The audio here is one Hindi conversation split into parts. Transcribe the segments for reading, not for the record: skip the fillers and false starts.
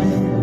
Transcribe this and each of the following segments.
Thank you.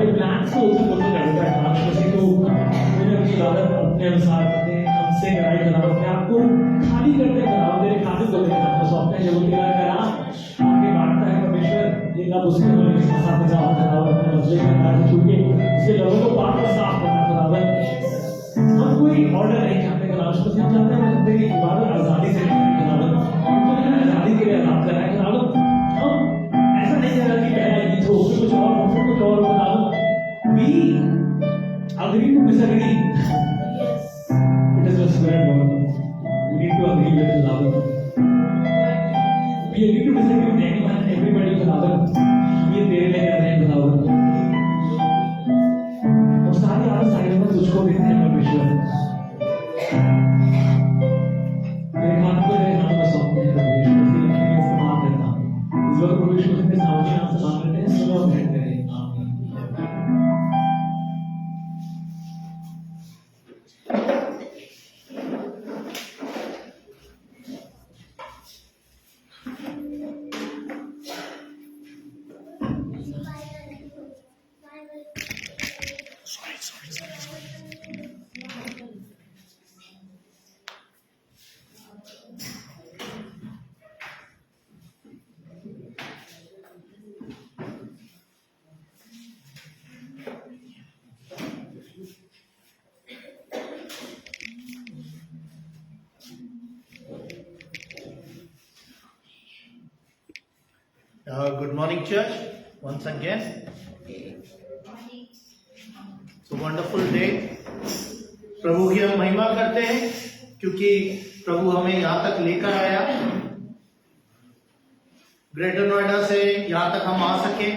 हमारे प्लान्स को उसे फुलफिल करता है। आज किसी को मैंने अपनी इबादत अपने अनुसार अपने हमसे कराई खुदावन, अपने आप को खाली करते खुदावन, तेरे खातिर को लेकर आपको सौंपते हैं। जो तेरा कलाम आगे बांटता है परमेश्वर, ये लब उसके होने के साथ जाओ खुदावन, अपने मसले का कार्य चूके उसके लबों को पाक और साफ करना खुदावन। हम कोई ऑर्डर नहीं चाहते खुदावन, बस हम चाहते हैं तेरी इबादत आजादी से करें खुदावन, तूने हमें आजादी के लिए आजाद करा है खुदावन। हम ऐसा नहीं कह रहा कि पहला गीत हो फिर कुछ और हो फिर कुछ और खुदावन। We agree to disagree. It is the spirit, Lord. We need to agree with the Lord. We agree to disagree with anyone and everybody with the Lord. ये तेरे लिए कर रहे हैं Lord. हम सारी आदत साइड में तुझको देते हैं परमेश्वर। मेरे हाथ को तेरे हाथ में सौंपते हैं परमेश्वर, तेरे लिए इस्तेमाल करता हूँ। इस वक्त परमेश्वर के सामने आपसे मांग करते हैं, सुनो और भेंट करें। आमीन। Good morning, church. Once again, it's a wonderful day. प्रभु की हम महिमा करते हैं क्योंकि प्रभु हमें यहाँ तक लेकर आया। ग्रेटर नोएडा से यहाँ तक हम आ सके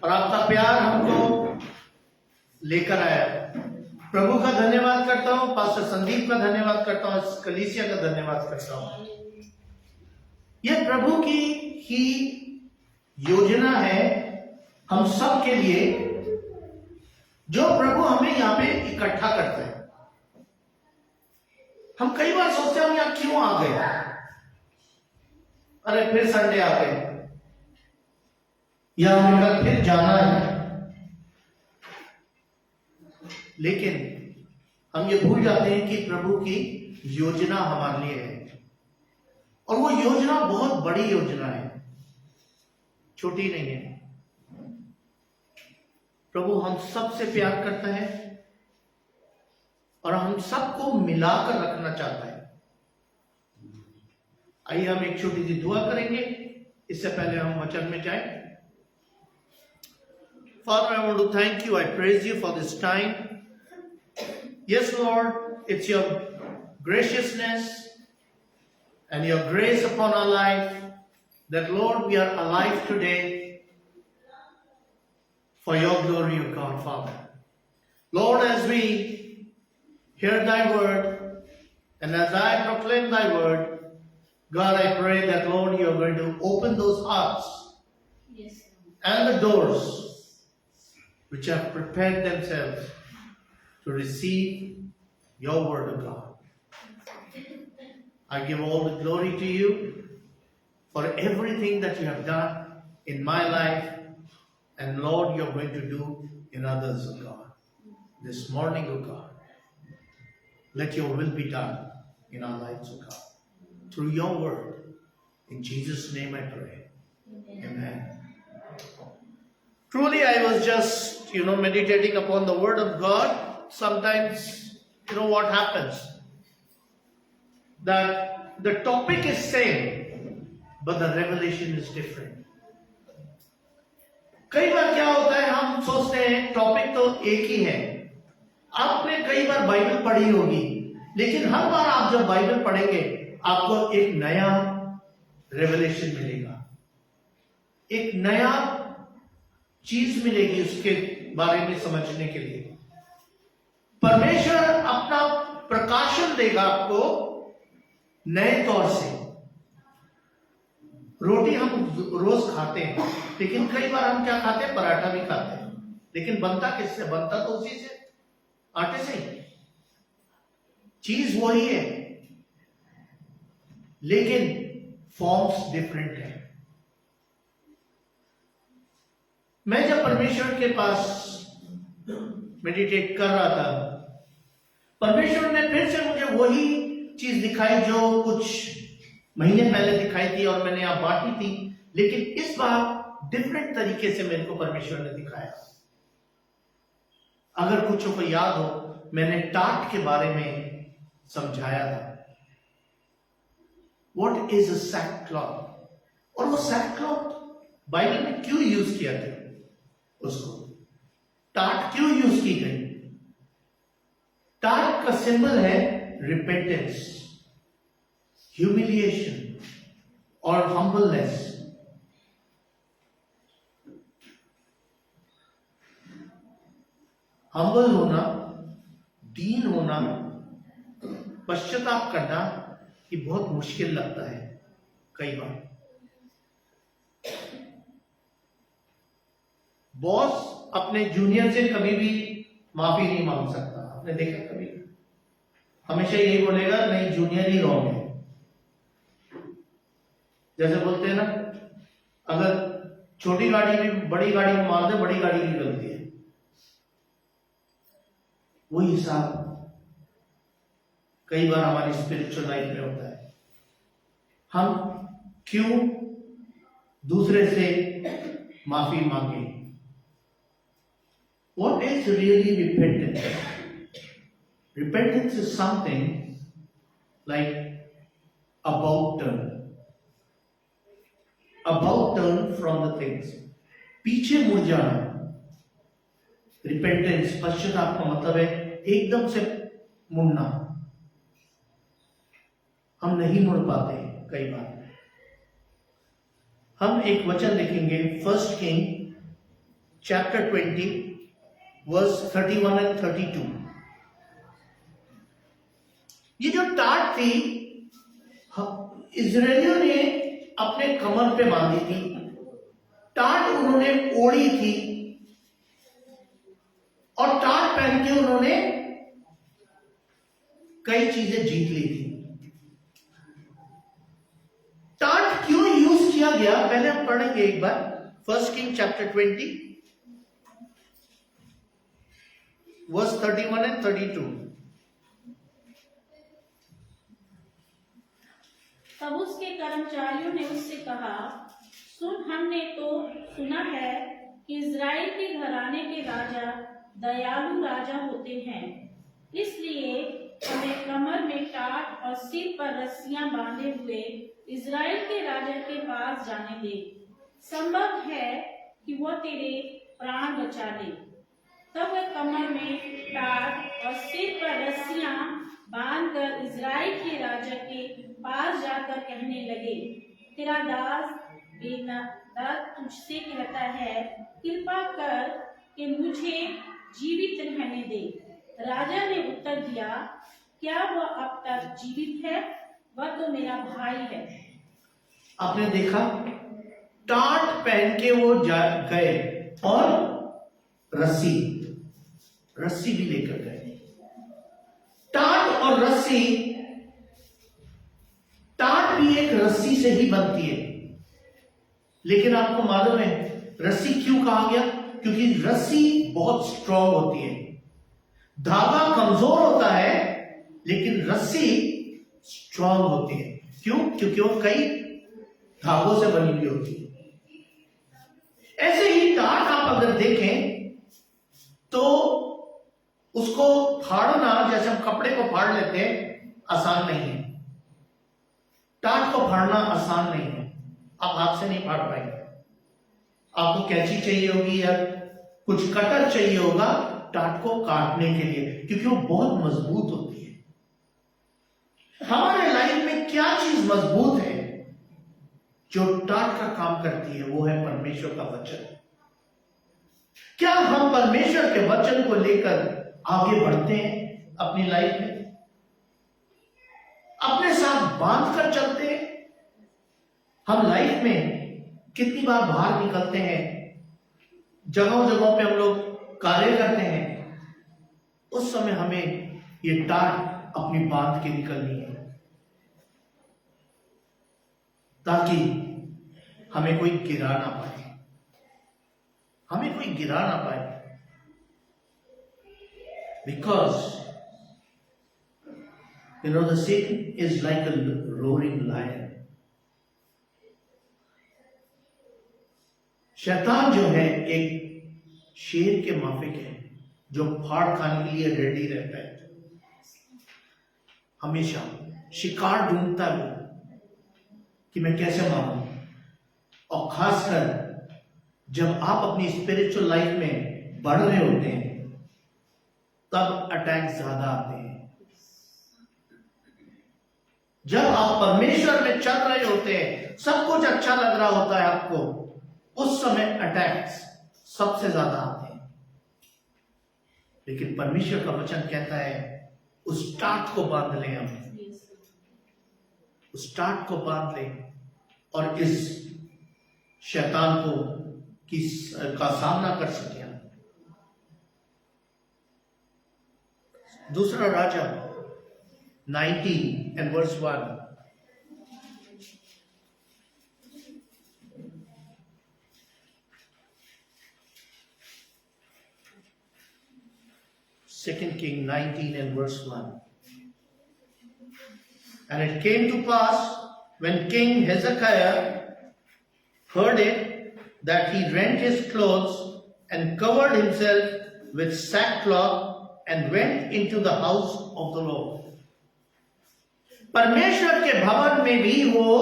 और आपका प्यार हमको लेकर आया। प्रभु का धन्यवाद करता हूँ, पास्टर संदीप का धन्यवाद करता हूँ, इस कलीसिया का धन्यवाद करता हूँ। यह प्रभु की ही योजना है हम सब के लिए, जो प्रभु हमें यहाँ पे इकट्ठा करता है। हम कई बार सोचते हैं हम यहाँ क्यों आ गए, अरे फिर संडे आ गए या हमें कल फिर जाना है, लेकिन हम ये भूल जाते हैं कि प्रभु की योजना हमारे लिए है और वो योजना बहुत बड़ी योजना है, छोटी नहीं है। प्रभु हम सबसे प्यार करता है और हम सबको मिलाकर रखना चाहता है। आइए हम एक छोटी सी दुआ करेंगे इससे पहले हम वचन में जाएं। Father, I want to thank you. I praise you for this time. Yes, Lord, it's your graciousness and your grace upon our life that, Lord, we are alive today for your glory, O God, Father. Lord, as we hear thy word and as I proclaim thy word, God, I pray that, Lord, you are going to open those hearts and the doors which have prepared themselves to receive your word, O God. I give all the glory to you for everything that you have done in my life, and Lord, you're going to do in others, O God. This morning, O God, let your will be done in our lives, O God, through your word. In Jesus' name I pray. Amen. Truly, I was just, meditating upon the word of God. Sometimes, what happens? That the topic is same, but the revelation is different. कई बार क्या होता है, हम सोचते हैं टॉपिक तो एक ही है। आपने कई बार बाइबल पढ़ी होगी, लेकिन हर बार आप जब बाइबल पढ़ेंगे आपको एक नया रेवलेशन मिलेगा, एक नया चीज मिलेगी उसके बारे में समझने के लिए। परमेश्वर अपना प्रकाशन देगा आपको नए तौर से। रोटी हम रोज खाते हैं, लेकिन कई बार हम क्या खाते हैं, पराठा भी खाते हैं, लेकिन बनता किससे? बनता तो उसी से, आटे से ही। चीज वही है, लेकिन फॉर्म्स डिफरेंट है। मैं जब परमेश्वर के पास मेडिटेट कर रहा था, परमेश्वर ने फिर से मुझे वही चीज दिखाई जो कुछ महीने पहले दिखाई थी और मैंने यहाँ बांटी थी, लेकिन इस बार डिफरेंट तरीके से मेरे को परमेश्वर ने दिखाया। अगर कुछ को याद हो, मैंने टाट के बारे में समझाया था। What is a sackcloth? और वो sackcloth बाइबल में क्यों यूज किया गया, उसको टाट क्यों यूज की गई? टाट का सिंबल है रिपेंटेंस, ह्यूमिलिएशन और हम्बलनेस। हम्बल होना, दीन होना, पश्चाताप करना, ये बहुत मुश्किल लगता है कई बार। बॉस अपने जूनियर से कभी भी माफी नहीं मांग सकता, आपने देखा कभी? हमेशा यही बोलेगा नहीं, जूनियर ही रॉन्ग है। जैसे बोलते हैं ना, अगर छोटी गाड़ी भी बड़ी गाड़ी को मार दे, बड़ी गाड़ी की गलती है। वही हिसाब कई बार हमारी स्पिरिचुअल लाइफ में होता है। हम क्यों दूसरे से माफी मांगे? What is really repentance? Repentance is something like about turn from the things, पीछे मुड़ जाना। रिपेंटेंस, पश्चाताप का मतलब है एकदम से मुड़ना। हम नहीं मुड़ पाते कई बार। हम एक वचन देखेंगे, 1 किंग चैप्टर 20 वर्स 31 एंड 32। ये जो टाट थी, इजरायलियों ने अपने कमर पे बांधी थी। टाट उन्होंने ओढ़ी थी और टाट पहन के उन्होंने कई चीजें जीत ली थी। टाट क्यों यूज किया गया, पहले हम पढ़ेंगे एक बार 1 किंग चैप्टर 20 वर्स 31 एंड 32। तब उसके कर्मचारियों ने उससे कहा, सुन, हमने तो सुना है कि इज़राइल के घराने के राजा दयालु राजा होते हैं, इसलिए हमें कमर में टाट और सिर पर रस्सियां बांधे हुए इज़राइल के राजा के पास जाने दे। संभव है कि वह तेरे प्राण बचा ले। तब वह कमर में टाट और सिर पर रस्सियां बांधकर इज़राइल के राजा के पास जाकर कहने लगे, तेरा दास बेनदाद तुझसे कहता है, कृपा कर कि मुझे जीवित रहने दे। राजा ने उत्तर दिया, क्या वह अब तक जीवित है? वह तो मेरा भाई है। आपने देखा, टाट पहन के वो गए और रस्सी भी लेकर गए। टाट और रस्सी, टाट भी एक रस्सी से ही बनती है, लेकिन आपको मालूम है रस्सी क्यों कहा गया? क्योंकि रस्सी बहुत स्ट्रॉन्ग होती है। धागा कमजोर होता है, लेकिन रस्सी स्ट्रॉन्ग होती है। क्यों? क्योंकि वो कई धागों से बनी हुई होती है। ऐसे ही टाट आप अगर देखें तो उसको फाड़ना, जैसे हम कपड़े को फाड़ लेते हैं, आसान नहीं है। टाट को फाड़ना आसान नहीं है, आप हाथ से नहीं फाड़ पाएंगे। आपको कैंची चाहिए होगी या कुछ कटर चाहिए होगा टाट को काटने के लिए, क्योंकि वो बहुत मजबूत होती है। हमारे लाइफ में क्या चीज मजबूत है जो टाट का काम करती है? वो है परमेश्वर का वचन। क्या हम परमेश्वर के वचन को लेकर आगे बढ़ते हैं अपनी लाइफ में? अपने साथ बांध कर चलते हैं? हम लाइफ में कितनी बार बाहर निकलते हैं, जगहों जगहों पे हम लोग कार्य करते हैं, उस समय हमें ये टाट अपनी बांध के निकलनी है, ताकि हमें कोई गिरा ना पाए, हमें कोई गिरा ना पाए, because the Satan is like a roaring lion. शैतान जो है एक शेर के माफिक है जो फाड़ खाने के लिए रेडी रहता है, हमेशा शिकार ढूंढता है वो कि मैं कैसे मारूं। और खासकर जब आप अपनी स्पिरिचुअल लाइफ में बढ़ रहे होते हैं तब अटैक ज्यादा आते हैं। जब आप परमेश्वर में चल रहे होते हैं, सब कुछ अच्छा लग रहा होता है आपको, उस समय अटैक्स सबसे ज्यादा आते हैं। लेकिन परमेश्वर का वचन कहता है उस टाट को बांध लें, हम उस टाट को बांध लें और इस शैतान को का सामना कर सकें। दूसरा राजा 19 and verse 1. Second King 19 and verse 1. And it came to pass when King Hezekiah heard it that he rent his clothes and covered himself with sackcloth and went into the house of the Lord. परमेश्वर के भवन में भी वो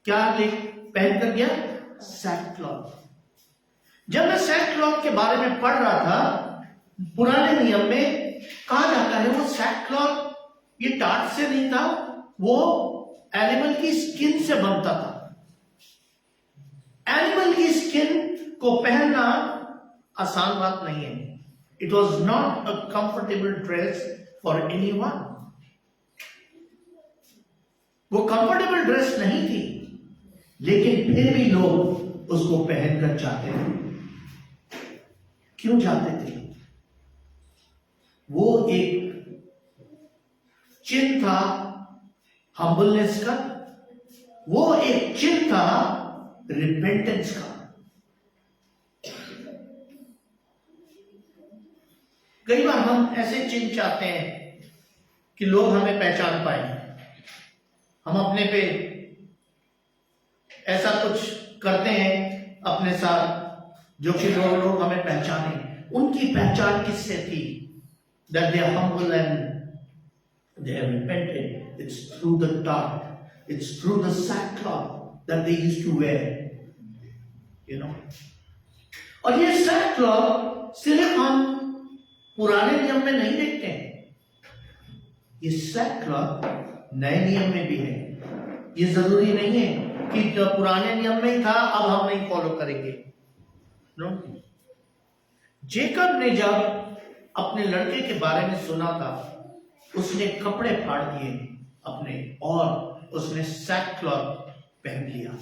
क्या पहन कर गया? सैकक्लॉथ। जब मैं सैकक्लॉथ के बारे में पढ़ रहा था, पुराने नियम में कहा जाता है वो सैकक्लॉथ ये टाट से नहीं था, वो एनिमल की स्किन से बनता था। एनिमल की स्किन को पहनना आसान बात नहीं है। It was not a comfortable dress for anyone. वो कंफर्टेबल ड्रेस नहीं थी, लेकिन फिर भी लोग उसको पहनकर जाते थे। क्यों जाते थे? वो एक चिन्ह था हम्बलनेस का, वो एक चिन्ह था रिपेंटेंस का। कई बार हम ऐसे चिन्ह चाहते हैं कि लोग हमें पहचान पाए, हम अपने पे ऐसा कुछ करते हैं अपने साथ जो कि लोग हमें पहचाने। उनकी पहचान किससे थी? That they are humble and they have repented. It's through the dart, it's through the sackcloth that they used to wear, you know. और ये sackcloth सिर्फ हम पुराने नियम में नहीं देखते हैं, ये sackcloth नए नियम में भी है। ये जरूरी नहीं है कि जो पुराने नियम में ही था अब हम नहीं फॉलो करेंगे। नो, जेकब ने जब अपने लड़के के बारे में सुना था, उसने कपड़े फाड़ दिए अपने और उसने सैकक्लॉथ पहन लिया।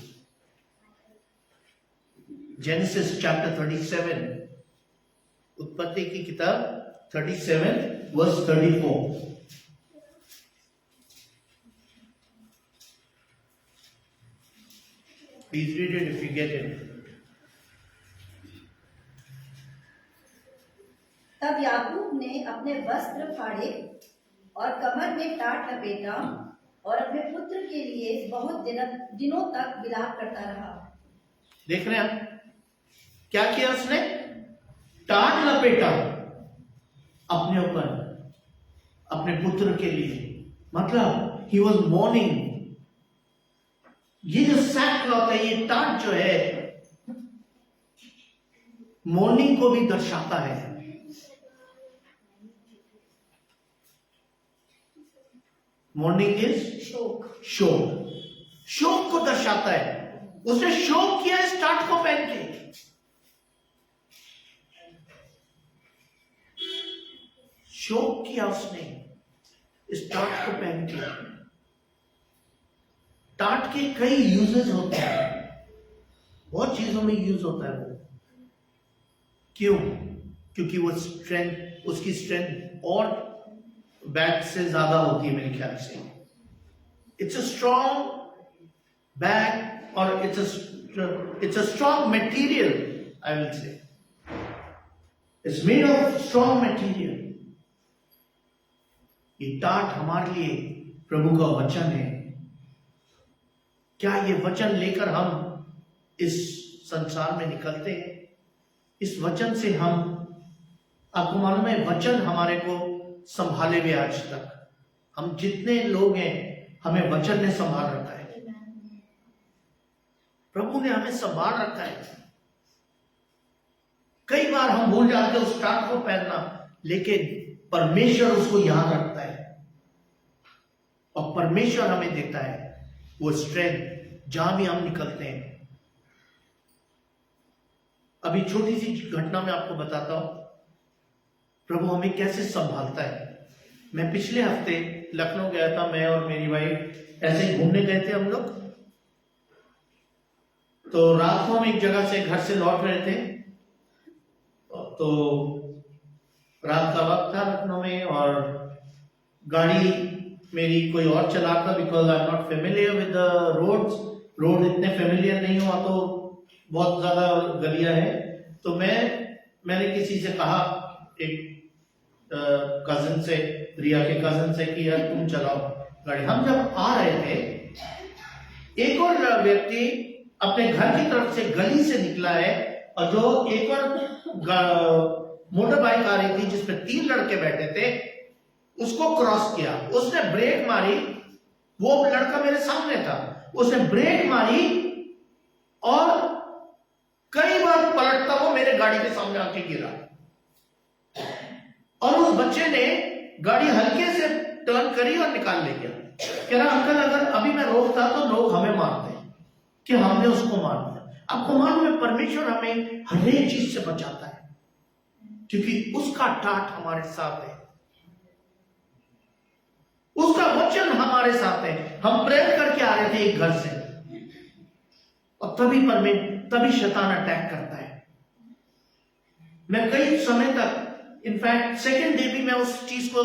जेनेसिस चैप्टर 37, उत्पत्ति की किताब 37 verse 34। Please read it if you get it. तब याकूब ने अपने वस्त्र फाड़े और कमर में टाट लपेटा और अपने पुत्र के लिए बहुत दिनों तक विलाप करता रहा। देख रहे हैं क्या किया उसने? टाट लपेटा अपने ऊपर, अपने पुत्र के लिए। मतलब ही वॉज मॉर्निंग। ये जो सैकक्लॉथ है, ये टाट जो है, मॉर्निंग को भी दर्शाता है। मॉर्निंग इज शोक। शोक को दर्शाता है। उसने शोक किया इस टाट को पहन के। शोक किया उसने इस टाट को पहन के। टाट के कई यूजेस होते हैं, बहुत चीजों में यूज होता है वो। क्यों? क्योंकि वो स्ट्रेंथ, उसकी स्ट्रेंथ और बैट से ज्यादा होती है मेरे ख्याल से। इट्स अ स्ट्रॉन्ग बैट और it's a it's a strong material, I will say. It's made of strong material. ये टाट हमारे लिए प्रभु का वचन है। क्या ये वचन लेकर हम इस संसार में निकलते हैं? इस वचन से हम, आपको मालूम है, वचन हमारे को संभाले हुए आज तक। हम जितने लोग हैं, हमें वचन ने संभाल रखा है। प्रभु ने हमें संभाल रखा है। कई बार हम भूल जाते हैं उस टाट को पहनना, लेकिन परमेश्वर उसको याद रखता है और परमेश्वर हमें देता है वो स्ट्रेंथ जहां भी हम निकलते हैं। अभी छोटी सी घटना मैं आपको बताता हूं, प्रभु हमें कैसे संभालता है। मैं पिछले हफ्ते लखनऊ गया था, मैं और मेरी वाइफ ऐसे ही घूमने गए थे हम लोग। तो रात को हम एक जगह से, घर से लौट रहे थे, तो रात का वक्त था लखनऊ में और गाड़ी मेरी कोई और चला था, because I am not familiar with the roads. Road इतने फेमिलियर नहीं हुआ, तो बहुत ज्यादा गलियां है। तो मैंने किसी से कहा, एक कजन से, रिया के कजन से, कि यार तुम चलाओ गाड़ी। हम जब आ रहे थे, एक और व्यक्ति अपने घर की तरफ से गली से निकला है और जो एक और मोटर बाइक आ रही थी जिसपे 3 लड़के बैठे थे, उसको क्रॉस किया। उसने ब्रेक मारी, वो लड़का मेरे सामने था, उसने ब्रेक मारी और कई बार पलटता वो मेरे गाड़ी के सामने आके गिरा। और उस बच्चे ने गाड़ी हल्के से टर्न करी और निकाल ले गया। कह रहा, अंकल अगर अभी मैं रोकता तो लोग हमें मारते कि हमने उसको मार दिया। आपको मालूम है, परमेश्वर हमें हर एक चीज से बचाता है क्योंकि उसका टाट हमारे साथ है, उसका वचन हमारे साथ है। हम प्रेयर करके आ रहे थे एक घर से और तभी शैतान अटैक करता है। मैं कई समय तक, इनफैक्ट सेकेंड डे भी मैं उस चीज को,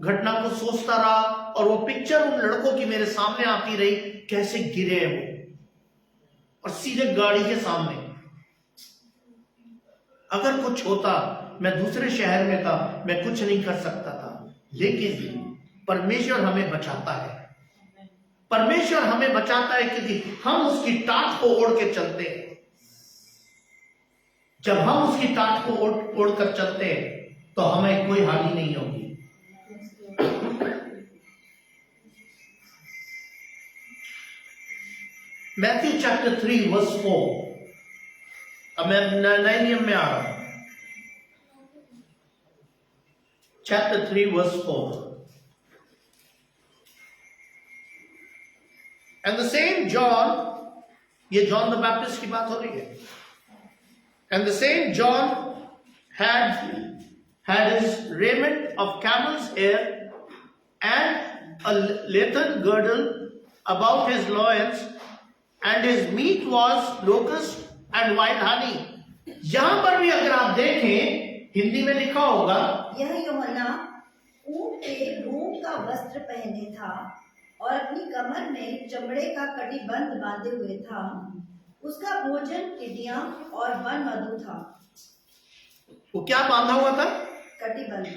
घटना को सोचता रहा और वो पिक्चर उन लड़कों की मेरे सामने आती रही, कैसे गिरे वो और सीधे गाड़ी के सामने। अगर कुछ होता, मैं दूसरे शहर में था, मैं कुछ नहीं कर सकता था, लेकिन परमेश्वर हमें बचाता है। परमेश्वर हमें बचाता है क्योंकि हम उसकी टाट को ओढ़ के चलते हैं। जब हम उसकी टाट को ओढ़ कर चलते हैं तो हमें कोई हानि नहीं होगी। मैथ्यू चैप्टर 3 वर्स 4, अब मैं नए नियम में आ रहा हूं। Chapter 3 verse 4, and the same John, ये जॉन द बैप्टिस्ट की बात हो रही है, and the same John had his raiment of camel's hair and a leathern girdle about his loins, and his meat was locust and wild honey. यहां पर भी अगर आप देखें, हिंदी में लिखा होगा, यह यूहन्ना ऊंट के ऊन का वस्त्र पहने था और अपनी कमर में चमड़े का कटिबंध बांधे हुए था। उसका भोजन टिड्डियां और वन मधु था। वो क्या बांधा हुआ था? कटिबंध,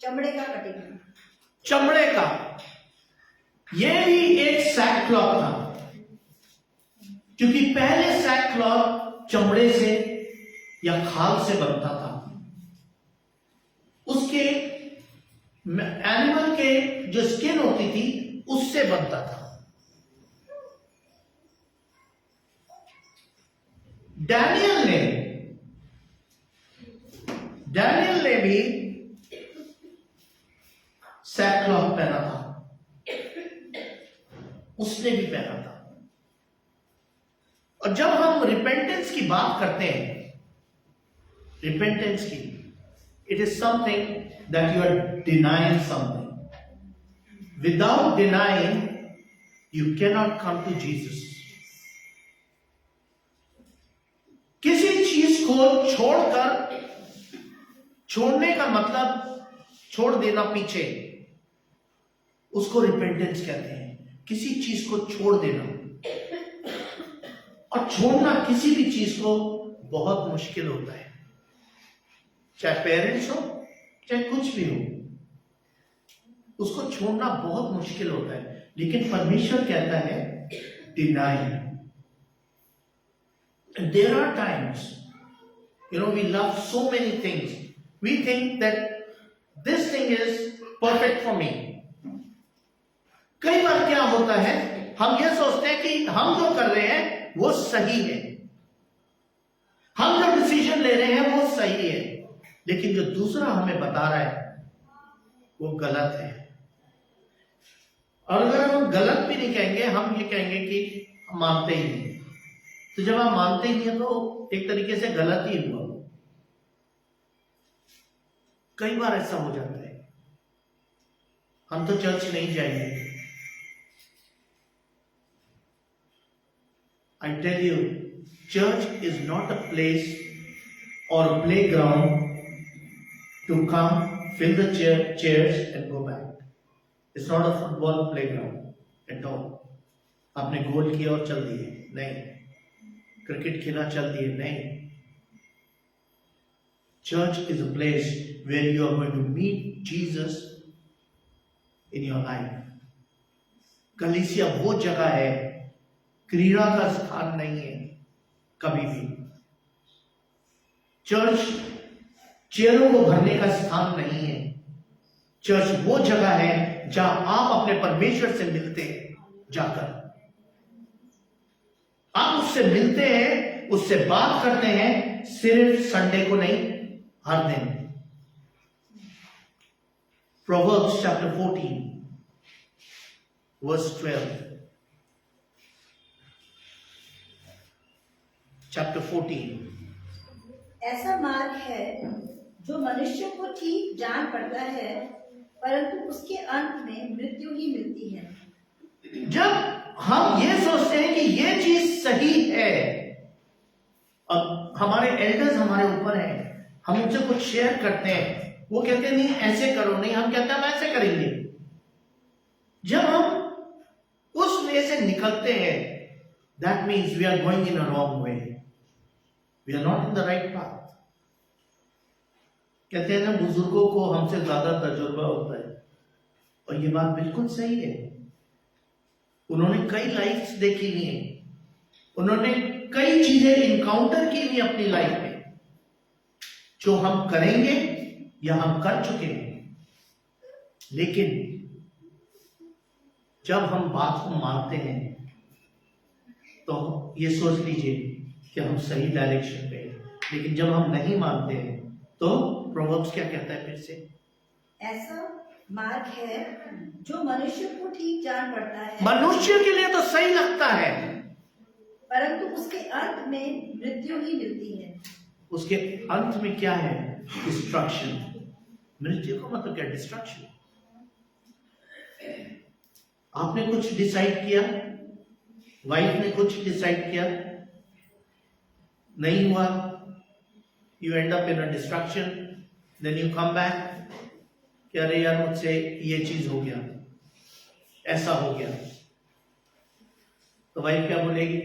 चमड़े का कटिबंध। चमड़े का, यह भी एक सैक क्लॉथ था, क्योंकि पहले सैक क्लॉथ चमड़े से या खाल से बनता था। उसके एनिमल के जो स्किन होती थी उससे बनता था। डैनियल ने भी सैकक्लॉथ पहना था, उसने भी पहना था। और जब हम रिपेंटेंस की बात करते हैं, रिपेंटेंस की, it is something that you are denying something. Without denying you cannot come to Jesus. किसी चीज को छोड़ने का मतलब छोड़ देना पीछे, उसको रिपेंटेंस कहते हैं। किसी चीज को छोड़ देना। और छोड़ना किसी भी चीज को बहुत मुश्किल होता है, चाहे पेरेंट्स हो चाहे कुछ भी हो, उसको छोड़ना बहुत मुश्किल होता है। लेकिन परमेश्वर कहता है deny. There are times, we love so many things. We think that this thing is perfect for me. कई बार क्या होता है, हम ये सोचते हैं कि हम जो कर रहे हैं वो सही है, हम जो डिसीजन ले रहे हैं वो सही है, लेकिन जो दूसरा हमें बता रहा है वो गलत है। और अगर हम गलत भी नहीं कहेंगे, हम ये कहेंगे कि हम मानते ही नहीं। तो जब हम मानते ही नहीं है तो एक तरीके से गलत ही हुआ। कई बार ऐसा हो जाता है, हम तो चर्च नहीं जाएंगे। I tell you, church is not a place or a playground to come, fill the chairs and go back. It's not a football playground at all. आपने गोल किया और चल दिए, नहीं। क्रिकेट खेला, चल दिए, नहीं। Church is a place where you are going to meet Jesus in your life. कलीसिया वो जगह है, क्रीड़ा का स्थान नहीं है कभी भी। चर्च चेयरों को भरने का स्थान नहीं है। चर्च वो जगह है जहां आप अपने परमेश्वर से मिलते हैं। जाकर आप उससे मिलते हैं, उससे बात करते हैं, सिर्फ संडे को नहीं, हर दिन। Proverbs chapter 14 verse 12. Chapter 14. ऐसा मार्ग है जो मनुष्य को ठीक जान पड़ता है, परंतु उसके अंत में मृत्यु ही मिलती है। जब हम ये सोचते हैं कि ये चीज सही है, अब हमारे एल्डर्स हमारे ऊपर हैं, हम उनसे कुछ शेयर करते हैं, वो कहते हैं नहीं ऐसे करो, नहीं, हम कहते हैं हम ऐसे करेंगे। जब हम उस वे से निकलते हैं, that means we are going in a wrong way, we are not in the right path. कहते हैं ना, बुजुर्गों को हमसे ज्यादा तजुर्बा होता है, और ये बात बिल्कुल सही है। उन्होंने कई लाइफ्स देखी हुई है, उन्होंने कई चीजें इनकाउंटर की हुई अपनी लाइफ में, जो हम करेंगे या हम कर चुके हैं। लेकिन जब हम बात को मानते हैं तो ये सोच लीजिए कि हम सही डायरेक्शन पे हैं। लेकिन जब हम नहीं मानते हैं तो प्रोवर्ब्स क्या कहता है फिर से? ऐसा मार्ग है जो मनुष्य को ठीक जान पड़ता है, मनुष्य के लिए तो सही लगता है, परंतु उसके अंत में मृत्यु ही मिलती है। उसके अंत में क्या है? डिस्ट्रक्शन। मृत्यु का मतलब क्या? डिस्ट्रक्शन। आपने कुछ डिसाइड किया, वाइफ ने कुछ डिसाइड किया, नहीं हुआ, you end up in a destruction, then you come back कि अरे यार मुझसे ये चीज हो गया, ऐसा हो गया। तो वाइफ क्या बोलेगी?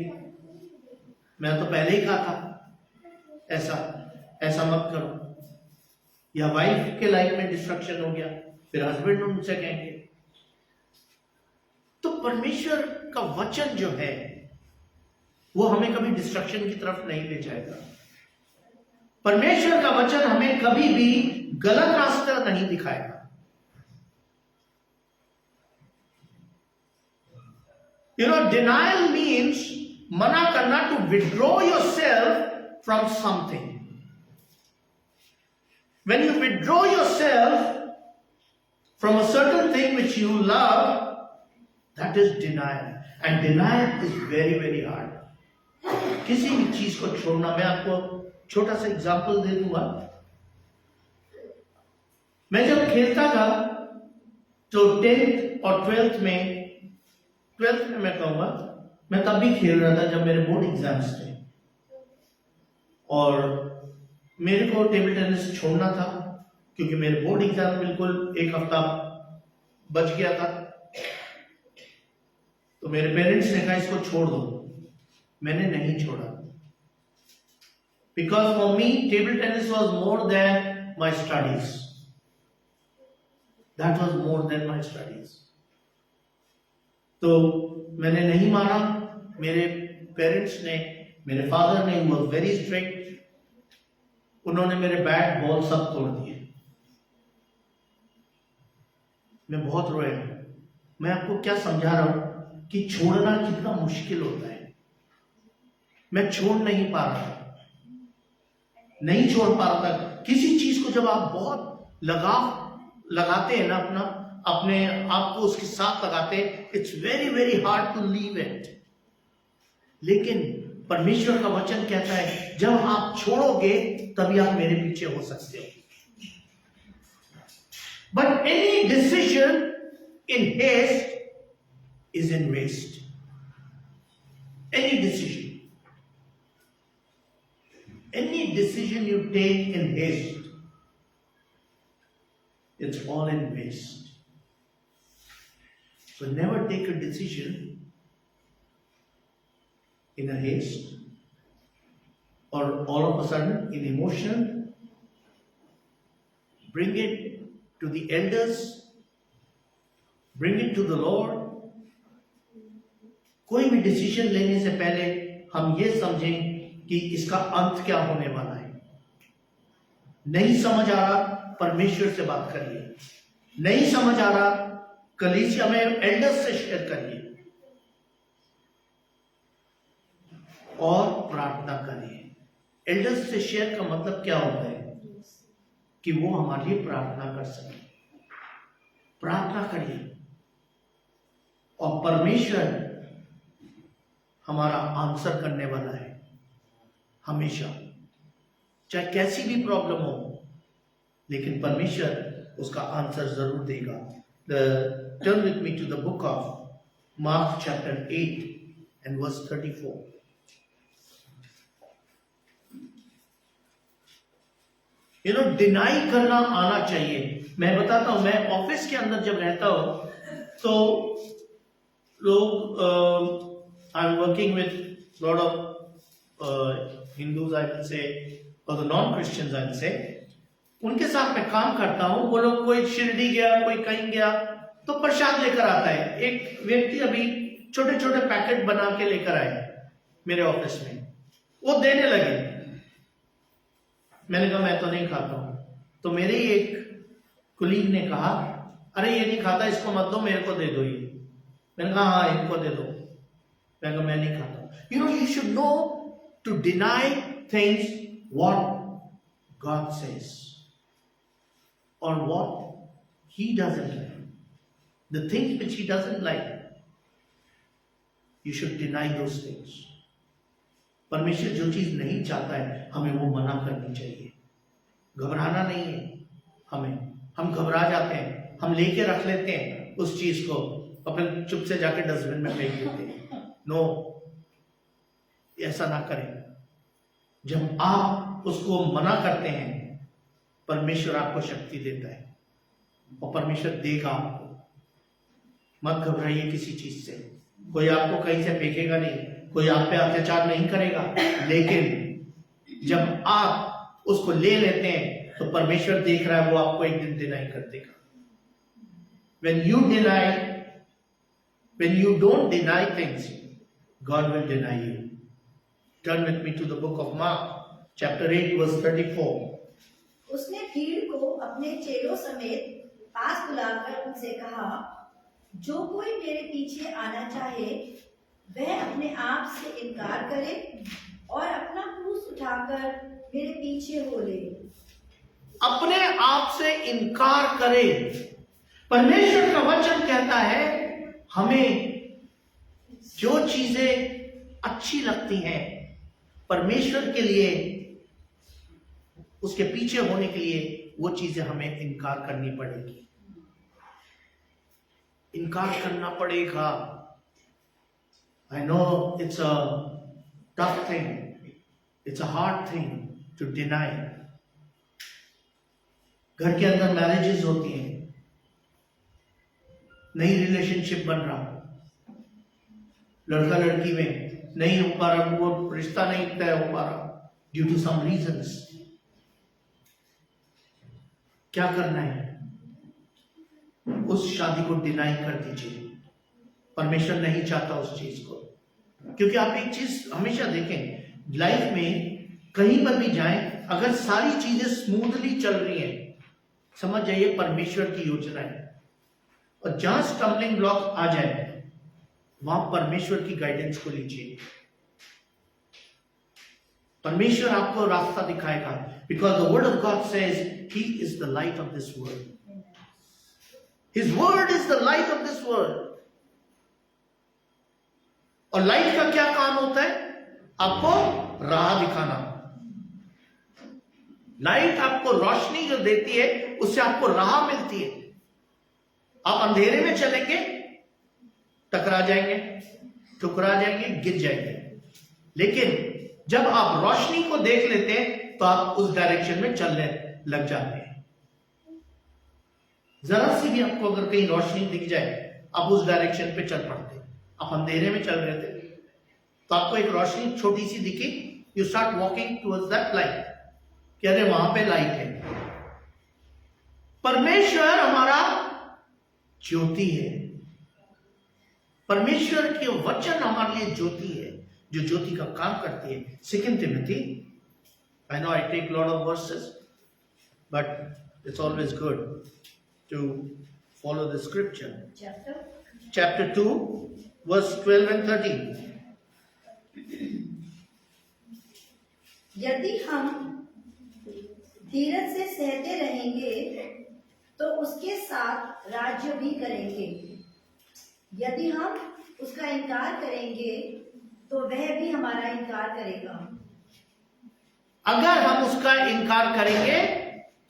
मैं तो पहले ही कहा था ऐसा मत करो। या वाइफ के लाइफ में डिस्ट्रक्शन हो गया, फिर हस्बैंड उनसे कहेंगे। तो परमेश्वर का वचन जो है वो हमें कभी डिस्ट्रक्शन की तरफ नहीं ले जाएगा। परमेश्वर का वचन हमें कभी भी गलत रास्ता नहीं दिखाएगा। डिनायल मीन्स मना करना, to withdraw yourself from something. When you withdraw yourself from a certain thing which you love, that is denial. And denial is very, very hard. किसी भी चीज को छोड़ना, मैं आपको छोटा सा एग्जांपल दे दूंगा। मैं जब खेलता था तो 10th और 12th में मैं कहूंगा, मैं तब भी खेल रहा था जब मेरे बोर्ड एग्जाम्स थे, और मेरे को टेबल टेनिस छोड़ना था क्योंकि मेरे बोर्ड एग्जाम बिल्कुल एक हफ्ता बच गया था। तो मेरे पेरेंट्स ने कहा इसको छोड़ दो, मैंने नहीं छोड़ा, because for me table tennis was more than my studies, that was more than my studies. तो मैंने नहीं माना। मेरे पेरेंट्स ने, मेरे फादर ने वॉज वेरी स्ट्रिक्ट, उन्होंने मेरे बैट बॉल सब तोड़ दिए। मैं बहुत रोया हूं। मैं आपको क्या समझा रहा हूं कि छोड़ना कितना मुश्किल होता है। मैं छोड़ नहीं पा रहा था, नहीं छोड़ पा रहा था किसी चीज को। जब आप बहुत लगाते हैं ना, अपने आप को उसके साथ लगाते हैं, it's very very hard to leave it. लेकिन परमेश्वर का वचन कहता है जब आप छोड़ोगे तभी आप मेरे पीछे हो सकते हो। But any decision in haste is in waste. Any decision you take in haste, it's all in waste. So never take a decision in a haste or all of a sudden in emotion. Bring it to the elders, bring it to the Lord. कोई भी डिसीजन लेने से पहले हम ये समझें कि इसका अंत क्या होने वाला है। नहीं समझ आ रहा, परमेश्वर से बात करिए। नहीं समझ आ रहा, कलीसिया में एल्डर्स से शेयर करिए और प्रार्थना करिए। एल्डर्स से शेयर का मतलब क्या होता है कि वो हमारे लिए प्रार्थना कर सके। प्रार्थना करिए और परमेश्वर हमारा आंसर करने वाला है हमेशा, चाहे कैसी भी प्रॉब्लम हो, लेकिन परमेश्वर उसका आंसर जरूर देगा। Turn with me to the book of Mark chapter 8 and verse 34। Deny करना आना चाहिए। मैं बताता हूं, मैं ऑफिस के अंदर जब रहता हूं तो लोग, I am working with lot of Hindus, I will say, or the non-Christians, I will say, उनके साथ मैं काम करता हूं। वो लोग, कोई शिरडी गया, कोई कहीं गया तो प्रसाद लेकर आता है। एक व्यक्ति अभी छोटे छोटे पैकेट बना के लेकर आए मेरे ऑफिस में, वो देने लगे। मैंने कहा मैं तो नहीं खाता हूं। तो मेरे ही एक कुलीग ने कहा, अरे ये नहीं खाता, इसको मत दो, मेरे को दे दो ये। मैंने कहा हाँ इनको दे दो। मैंने कहा मैं नहीं खाता। You should know to deny things what God says or what He doesn't like. The things which He doesn't like, you should deny those things. परमेश्वर जो चीज नहीं चाहता है हमें वो मना करनी चाहिए। घबराना नहीं है हमें। हम घबरा जाते हैं, हम लेके रख लेते हैं उस चीज को और फिर चुप से जाके डस्टबिन में फेंक देते हैं। नो, ऐसा ना करें। जब आप उसको मना करते हैं, परमेश्वर आपको शक्ति देता है और परमेश्वर देगा आपको। मत घबराइए किसी चीज से। कोई आपको कहीं से फेंकेगा नहीं, कोई आप पे अत्याचार नहीं करेगा, लेकिन जब आप उसको ले लेते हैं तो परमेश्वर देख रहा है, वो आपको एक दिन डिनाई कर देगा। When you don't deny things, God will deny you. Turn with me to the book of Mark, chapter 8, verse 34. उसने भीड़ को अपने चेलों समेत पास बुलाकर उनसे कहा, जो कोई मेरे पीछे आना चाहे वह अपने आप से इनकार करे और अपना क्रूस उठाकर मेरे पीछे हो ले। अपने आप से इनकार करे। परमेश्वर का वचन कहता है हमें जो चीजें अच्छी लगती हैं परमेश्वर के लिए, उसके पीछे होने के लिए, वो चीजें हमें इनकार करनी पड़ेगी। इनकार करना पड़ेगा। I know it's a tough thing. It's a hard thing to deny. घर के अंदर मैरिजेस होती हैं, नई रिलेशनशिप बन रहा, लड़का लड़की में नहीं हो पा रहा, वो रिश्ता नहीं तय हो पा रहा ड्यू टू सम रीजंस, क्या करना है? उस शादी को डिनाई कर दीजिए। परमेश्वर नहीं चाहता उस चीज को। क्योंकि आप एक चीज हमेशा देखें, लाइफ में कहीं पर भी जाएं, अगर सारी चीजें स्मूथली चल रही हैं, समझ जाइए परमेश्वर की योजना है। और जहां स्टम्बलिंग ब्लॉक आ जाए वहां परमेश्वर की गाइडेंस को लीजिए। परमेश्वर आपको रास्ता दिखाएगा, because the word of God says he is the light of this world. His word is the light of this world. और लाइट का क्या काम होता है? आपको राह दिखाना। लाइट आपको रोशनी जो देती है उससे आपको राह मिलती है। आप अंधेरे में चलेंगे, टकरा जाएंगे, ठुकरा जाएंगे, गिर जाएंगे। लेकिन जब आप रोशनी को देख लेते हैं तो आप उस डायरेक्शन में चलने लग जाते हैं। जरा सी भी आपको अगर कहीं रोशनी दिख जाए, आप उस डायरेक्शन पे चल पड़ते हैं। आप अंधेरे में चल रहे थे तो आपको एक रोशनी छोटी सी दिखी, you start walking towards that light, कि अरे वहां पे लाइट है। परमेश्वर हमारा ज्योति है। परमेश्वर के वचन हमारे लिए ज्योति है, जो ज्योति का काम करती है। Second Timothy, I know I take lot of verses, but it's always good to follow the scripture. Chapter 2 verse 12 and 13। यदि हम धीरज से सहते रहेंगे तो उसके साथ राज्य भी करेंगे। यदि हम उसका इनकार करेंगे तो वह भी हमारा इनकार करेगा। अगर हम उसका इनकार करेंगे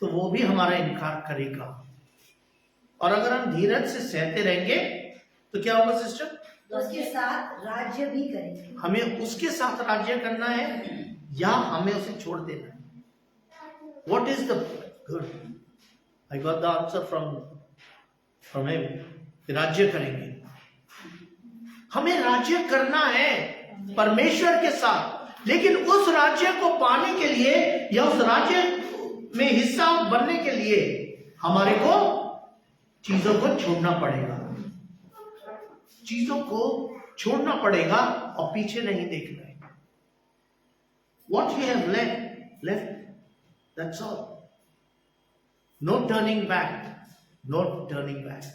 तो वो भी हमारा इनकार करेगा। और अगर हम धीरज से सहते रहेंगे तो क्या होगा सिस्टर? तो उसके साथ राज्य भी करेंगे। हमें उसके साथ राज्य करना है या हमें उसे छोड़ देना है? What is the good? I got the answer from him. राज्य करेंगे। हमें राज्य करना है परमेश्वर के साथ, लेकिन उस राज्य को पाने के लिए या उस राज्य में हिस्सा बनने के लिए हमारे को चीजों को छोड़ना पड़ेगा। चीजों को छोड़ना पड़ेगा और पीछे नहीं देखना है। What you have left, that's all. No turning back. No turning back.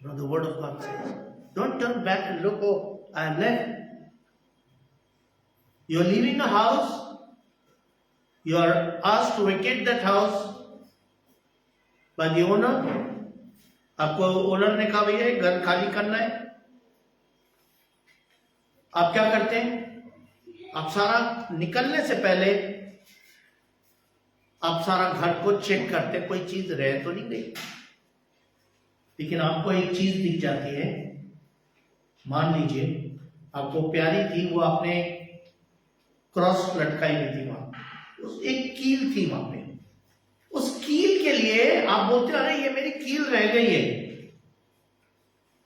No, the word of God says, don't turn back and look, oh, I am left. You are leaving a house. You are asked to vacate that house by the owner. आपको ओनर ने कहा भैया घर खाली करना है। आप क्या करते हैं? आप सारा निकलने से पहले आप सारा घर को चेक करते, कोई चीज रह तो नहीं गई। लेकिन आपको एक चीज दिख जाती है, मान लीजिए आपको प्यारी थी, वो आपने क्रॉस लटकाई हुई थी वहां, उस एक कील थी वहां पे। उस कील के लिए आप बोलते अरे ये मेरी कील रह गई है।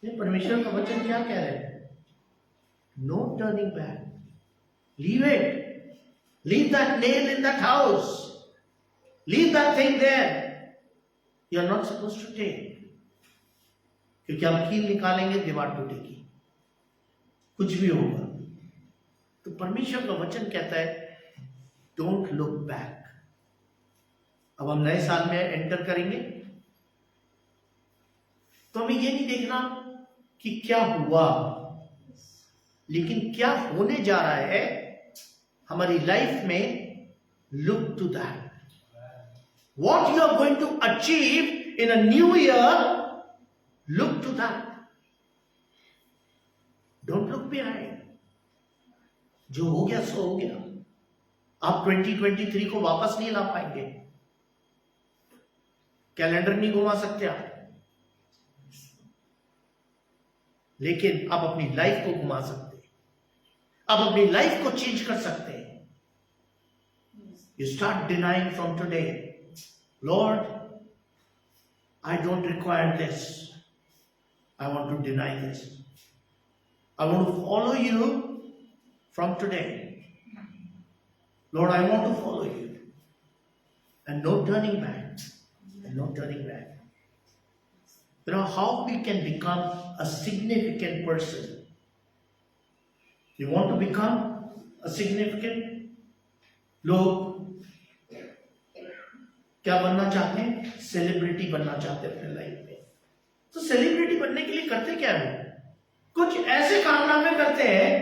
ये परमेश्वर का वचन क्या कह रहे हैं? No turning back, leave it, leave that nail in that house, leave that thing there, you are not supposed to take. क्योंकि आप कील निकालेंगे दीवार टूटेगी, कुछ भी होगा। तो परमेश्वर का वचन कहता है डोंट लुक बैक। अब हम नए साल में एंटर करेंगे तो हमें ये नहीं देखना कि क्या हुआ, लेकिन क्या होने जा रहा है हमारी लाइफ में। Look to that, what you are going to achieve in a new year, look to that, don't look behind. जो हो गया सो हो गया। आप 2023 को वापस नहीं ला पाएंगे, कैलेंडर नहीं घुमा सकते आप, लेकिन आप अपनी लाइफ को घुमा सकते हैं, आप अपनी लाइफ को चेंज कर सकते हैं। You start denying from today, Lord I don't require this, I want to deny this. I want to follow you from today. Lord, I want to follow you. And no turning back. And no turning back. You know how we can become a significant person. You want to become a significant? लोग क्या बनना चाहते हैं? सेलिब्रिटी बनना चाहते हैं अपने लाइफ में। तो सेलिब्रिटी बनने के लिए करते क्या है? कुछ ऐसे कारनामे करते हैं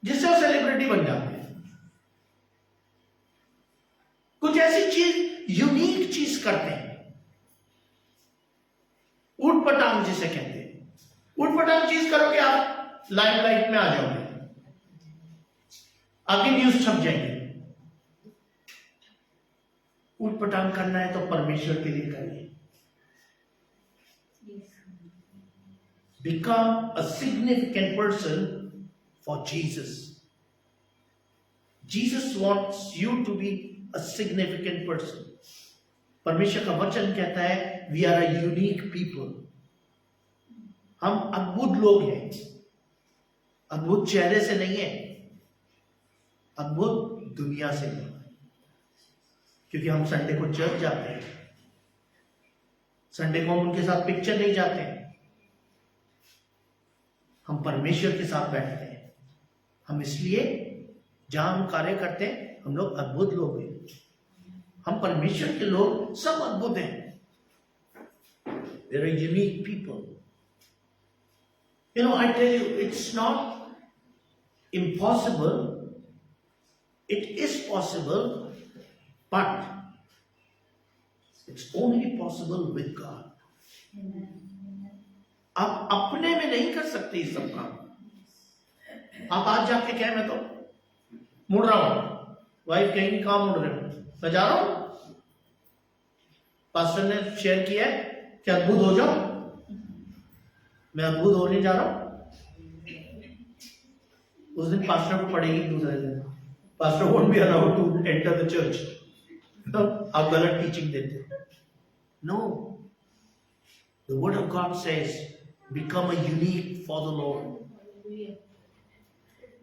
जिससे वो सेलिब्रिटी बन जाते हैं। कुछ ऐसी चीज, यूनिक चीज करते हैं, ऊट पटांग जिसे कहते हैं। ऊट पटांग चीज करोगे आप लाइमलाइट में आ जाओगे, आगे न्यूज छप जाएंगे। ऊट पटांग करना है तो परमेश्वर के लिए करिए। Become a significant person for Jesus. Jesus wants you to be a significant person. परमेश्वर का वचन कहता है we are a unique people. हम अद्भुत लोग हैं, अद्भुत चेहरे से नहीं है, अद्भुत दुनिया से नहीं, क्योंकि हम संडे को चर्च जाते हैं, संडे को हम उनके साथ पिक्चर नहीं जाते हैं, हम परमेश्वर के साथ बैठते हैं। हम इसलिए जहां हम कार्य करते हैं हम लोग अद्भुत लोग हैं, हम परमेश्वर के लोग सब अद्भुत हैं। They are unique people. You know, I tell you, it's not impossible. It is possible, but it's only possible with God. आप अपने में नहीं कर सकते ये सब काम। आप आज जाके क्या, मैं तो मुड़ रहा हूं, वाइफ कहेंगी कहां मुड़ रहे हो, मैं जा रहा हूं, पास्टर ने शेयर किया है कि अद्भुत हो जाओ, मैं अद्भुत होने जा रहा हूं। उस दिन पास्टर को पड़ेगी दूसरे दिन, pastor won't be allowed to enter the church. आप गलत टीचिंग देते। No, the word of God says become a unique for the Lord.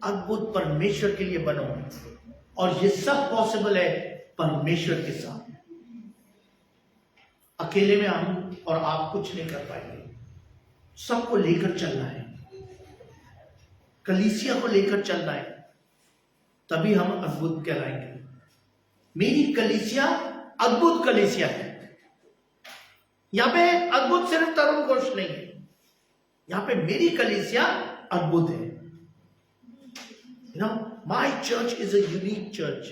अद्भुत परमेश्वर के लिए बनो, और ये सब पॉसिबल है परमेश्वर के साथ। अकेले में हम और आप कुछ नहीं कर पाएंगे, सबको लेकर चलना है, कलीसिया को लेकर चलना है, तभी हम अद्भुत कहलाएंगे। मेरी कलीसिया अद्भुत कलीसिया है। यहां पे अद्भुत सिर्फ तरुण घोष नहीं है, यहां पे मेरी कलीसिया अद्भुत है। You know, my church is a unique church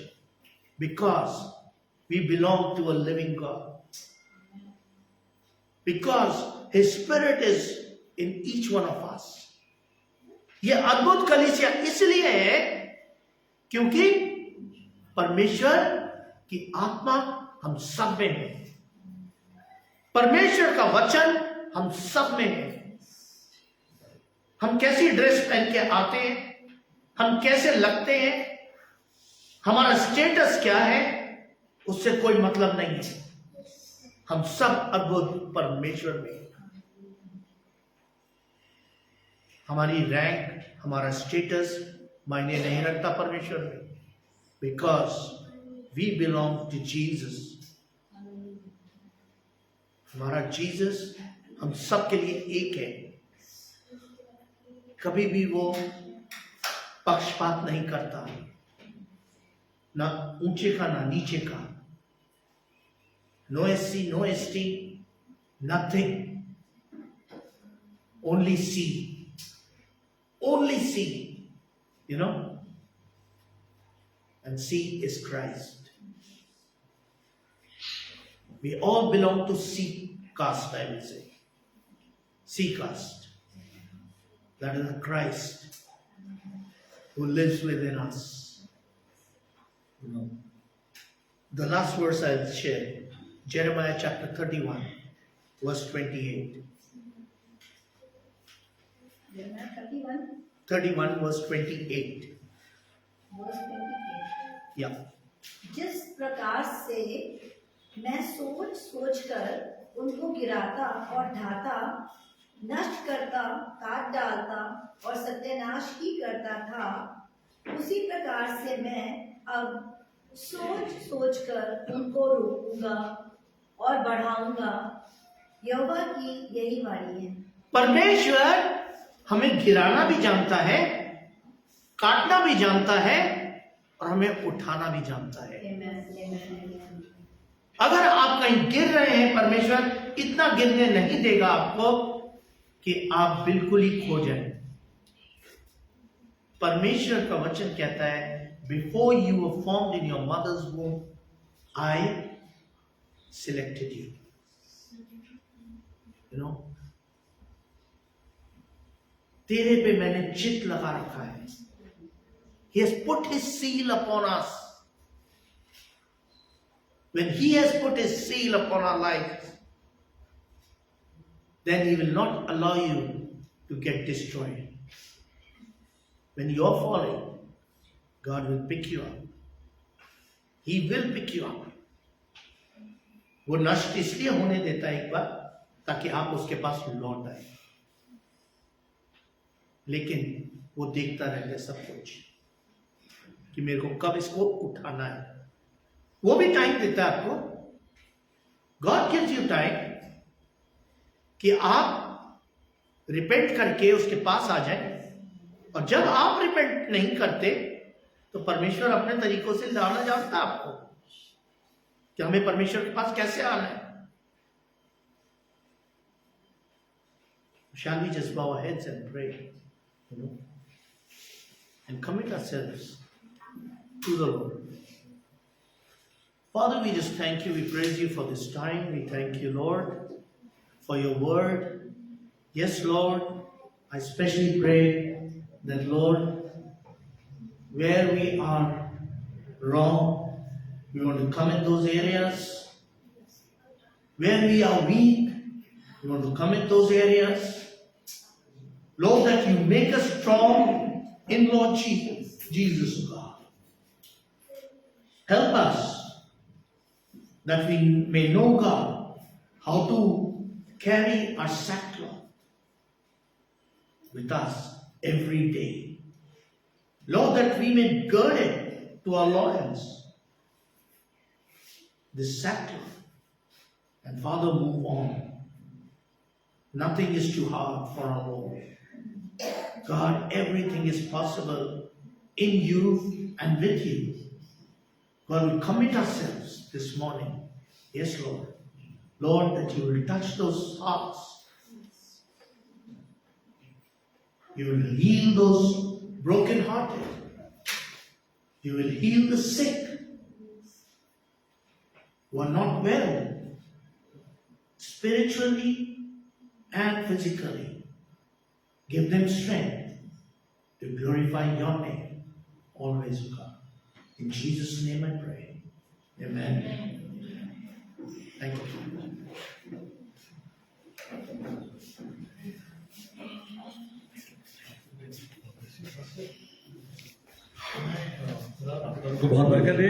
because we belong to a living God. Because His Spirit is in each one of us. ये अद्भुत कलीसिया इसलिए है क्योंकि परमेश्वर की आत्मा हम सब में है, परमेश्वर का वचन हम सब में है। हम कैसी ड्रेस पहन के आते हैं, हम कैसे लगते हैं, हमारा स्टेटस क्या है, उससे कोई मतलब नहीं है। हम सब अद्भुत परमेश्वर में। हमारी रैंक, हमारा स्टेटस मायने नहीं रखता परमेश्वर में, because we belong to Jesus. हमारा जीसस हम सब के लिए एक है। कभी भी वो पक्षपात नहीं करता, ना ऊंचे का ना नीचे का, no SC no ST, nothing, only C, you know, and C is Christ. We all belong to C caste, I will say C caste. That is Christ who lives within us. You know, the last verse I'll share, Jeremiah chapter 31, verse 28. Jeremiah 31. 31 verse 28. Verse 28. Yeah. जिस प्रकार से मैं सोच सोच कर उनको गिराता और ढाता, नष्ट करता, काट डालता और सत्यानाश ही करता था, उसी प्रकार से मैं अब सोच सोच कर उनको रोकूंगा और बढ़ाऊंगा। यहोवा की यही वाणी है। परमेश्वर हमें गिराना भी जानता है, काटना भी जानता है और हमें उठाना भी जानता है। Amen, amen, amen. अगर आप कहीं गिर रहे हैं, परमेश्वर इतना गिरने नहीं देगा आपको कि आप बिल्कुल ही खो जाएं। परमेश्वर का वचन कहता है, before you were formed in your mother's womb I selected you. You know, तेरे पे मैंने चित लगा रखा है। He has put his seal upon us. When he has put his seal upon our life, then he will not allow you to get destroyed. When you are falling, God will pick you up. He will pick you up. वो नष्ट इसलिए होने देता है एक बार, ताकि आप उसके पास लौट आए। लेकिन वो देखता रहता है सब कुछ, कि मेरे को कब इसको उठाना है। वो भी टाइम देता है आपको। गॉड गिव्स यू टाइम कि आप रिपेंट करके उसके पास आ जाए। और जब आप रिपेंट नहीं करते तो परमेश्वर अपने तरीकों से लाना जानता है आपको कि हमें परमेश्वर के पास कैसे आना है। Shall we just bow our heads and pray, you know, and commit ourselves to the Lord. Father, we just thank you, we praise you for this time. We thank you, Lord, for your word. Yes, Lord, I especially pray that, Lord, where we are wrong, we want to come in those areas. Where we are weak, we want to come in those areas. Lord, that you make us strong in Lord Jesus, God. Help us that we may know, God, how to carry our sackcloth with us every day. Lord, that we may gird it to our loins, this sackcloth, and Father, move on. Nothing is too hard for our Lord. God, everything is possible in you and with you. God, we commit ourselves this morning. Yes, Lord. Lord, that you will touch those hearts. You will heal those brokenhearted. You will heal the sick who are not well, spiritually and physically. Give them strength to glorify your name always, God. In Jesus' name I pray. Amen. Thank you. को बहुत बरकत दे।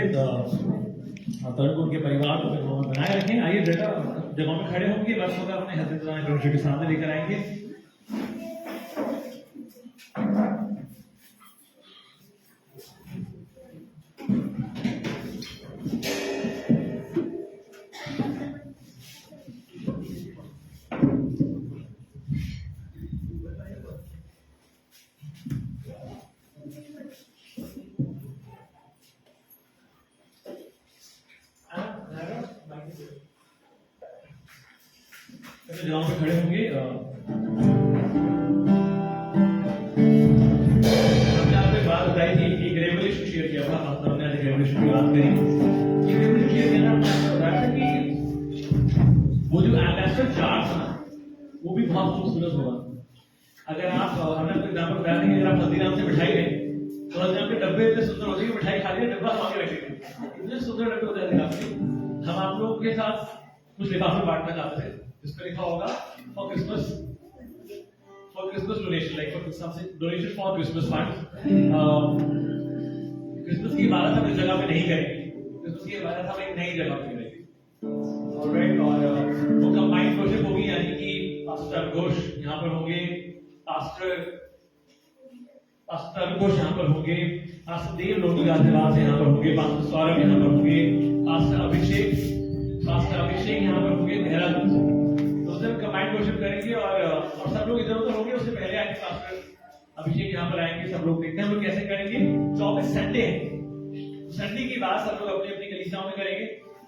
तरुण को उनके परिवार को बनाए रखें। आइए बेटा जगहों में खड़े होंगे, बस होगा अपने हजरत परमेश्वर के सामने लेकर आएंगे। जगहों पे खड़े होंगे। हमने आपको एक बात बताई थी, एक रेवोल्यूशन शेयर किया था। हमने आज रेवोल्यूशन की बात करी। ये रेवोल्यूशन शेयर किया था, आपको बताया था कि वो जो एम्बेसडर चार्ट था ना, वो भी बहुत खूबसूरत होगा। अगर आप, हमने आपको एग्जाम्पल बताया था कि अगर आप हल्दीराम से मिठाई लें तो हल्दीराम के डब्बे इतने सुंदर होते हैं कि मिठाई खा लिया, डब्बा आगे रखेंगे, इतने सुंदर डब्बे होते हैं। हम आप लोगों के साथ कुछ लिफाफे बांटना चाहते थे जिस पर लिखा होगा for Christmas donation, like for something donation for Christmas fund. Christmas की इबादत हम इस जगह पे नहीं करेंगे, क्रिसमस की इबादत हम एक नई जगह पे करेंगे। ऑलराइट, और वो कंबाइंड प्रोजेक्ट होगी, यानी कि पास्टर घोष यहाँ पर होंगे, पास्टर घोष यहाँ पर होंगे, पास्टर देव लोटी गाजियाबाद से यहाँ पर होंगे, पास्टर सौरभ यहाँ पर होंगे, पास्टर अभिषेक यहाँ पर होंगे देहरादून से। तो सर कंबाइंड वर्शिप करेंगे और सब लोग इधर उधर होंगे। उससे पहले आएंगे पास्टर अभिषेक यहाँ पर आएंगे। सब लोग देखते हैं हम लोग कैसे करेंगे। 24 संडे है, संडे की बात सब लोग अपनी अपनी कलीसियाओं में करेंगे,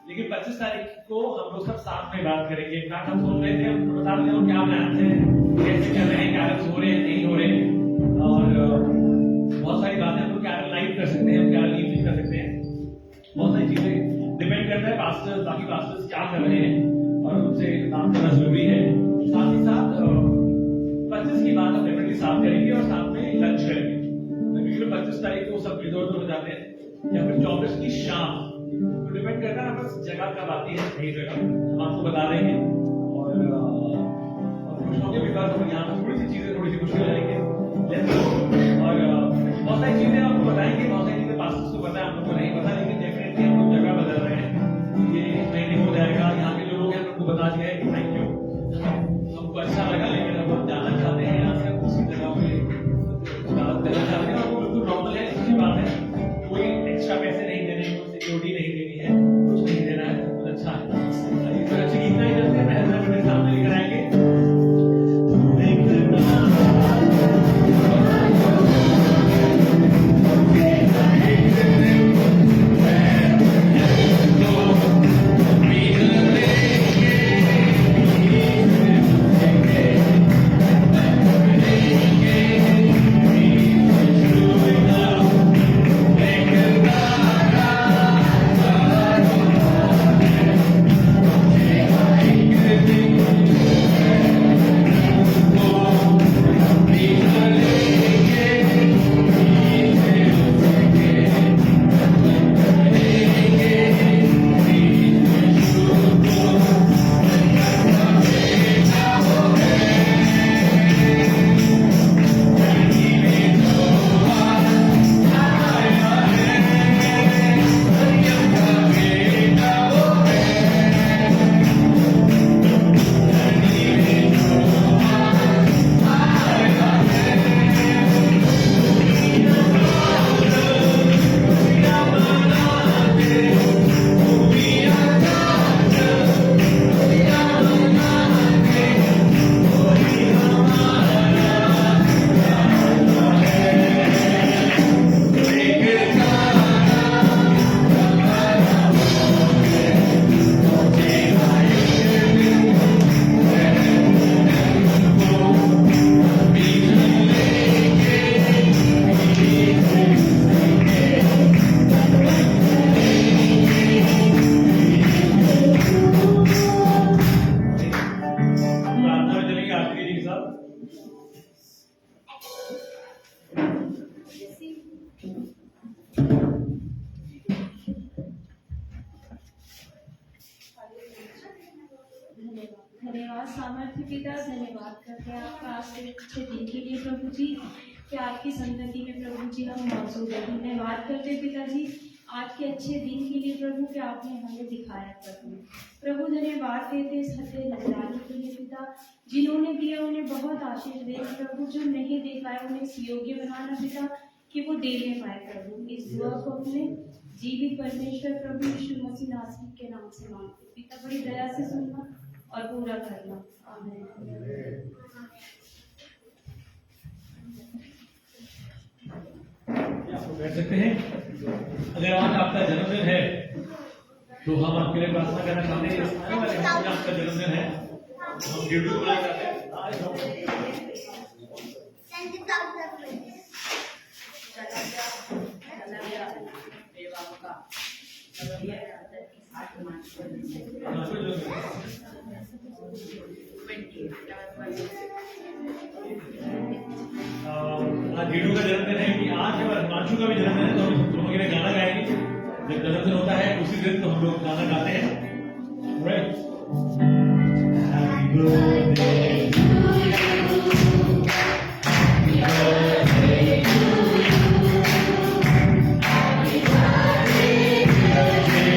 लेकिन 25 तारीख को हम लोग सब साथ में बात करेंगे। इनफैक्ट हम सोच रहे थे, हम बता देते हैं क्या प्लान है, कैसे चल रहे हैं, कैरल्स हो रहे हैं नहीं हो रहे हैं, और बहुत सारी बातें हम लोग कैरल लाइव कर सकते हैं, हम कैरल इवनिंग कर सकते हैं। बहुत सारी चीजें डिपेंड करता है पास्टर्स, बाकी पास्टर्स क्या कर रहे हैं और उनसे काम करना जरूरी है। साथ ही साथ 25 की बात हम डेफिनेटली साथ करेंगे और साथ में लंच करेंगे। क्योंकि 25 तारीख को सब इधर उधर हो जाते हैं, या फिर 24 की शाम, तो डिपेंड करता है बस जगह कब आती है, सही जगह हम आपको बता देंगे। और खुश होंगे बिकॉज हम यहाँ पर थोड़ी सी मुश्किल रहेंगे, और बहुत सारी चीजें आपको बताएंगे, बहुत सारी चीजें पास्टर्स को पता है, हम लोग को नहीं पता, लेकिन डेफिनेटली हम लोग जगह बदल रहे हैं, ये इस महीने हो जाएगा। यहाँ के जो लोग हैं उनको बता दिया है कि थैंक यू, हमको अच्छा लगा, लेकिन अब हम जाना चाहते हैं यहाँ से, दूसरी जगह पे बात करना चाहते हैं, और वो बिल्कुल नॉर्मल है, अच्छी बात है। कोई एक्स्ट्रा पैसे नहीं देने, कोई सिक्योरिटी नहीं देनी है, कुछ नहीं देना है, बहुत अच्छा है। तो अच्छी गीत नहीं चलते हैं, मेरे सामने लेकर आएंगे। धन्यवाद सामर्थ्य पिता, धन्यवाद करते हैं आपका आज के अच्छे दिन के लिए प्रभु जी, कि आपकी संतति में प्रभु जी हम मौजूद हैं। धन्यवाद करते हैं पिताजी आज के अच्छे दिन के लिए प्रभु, कि आपने हमें दिखाया प्रभु। धन्यवाद देते इस हत्या नजराने के लिए पिता, जिन्होंने दिया उन्हें बहुत आशीष दे प्रभु, जो नहीं दे पाए उन्हें इस योग्य बनाना पिता, कि वो देने पाए प्रभु। इस दुआ को अपने जीवित परमेश्वर प्रभु यीशु मसीह नासरी के नाम से मांगते पिता, बड़ी दया से सुनना और पूरा करना, आमीन। आप बैठ सकते हैं। अगर आज आपका जन्मदिन है तो हम आपके लिए प्रार्थना करना चाहते हैं। आने वाले हफ्ते में आपका जन्मदिन है, हम ड्यूटी बुलाना चाहते हैं। आज वीडियो का जन्मदिन है कि आज है, हिमांशु का भी जन्मदिन है, तो हम दोनों के लिए गाना गाएंगे। जब जन्मदिन होता है उसी दिन तो हम लोग गाना गाते हैं। Right? Happy birthday to you. Happy birthday to you. Happy birthday to you.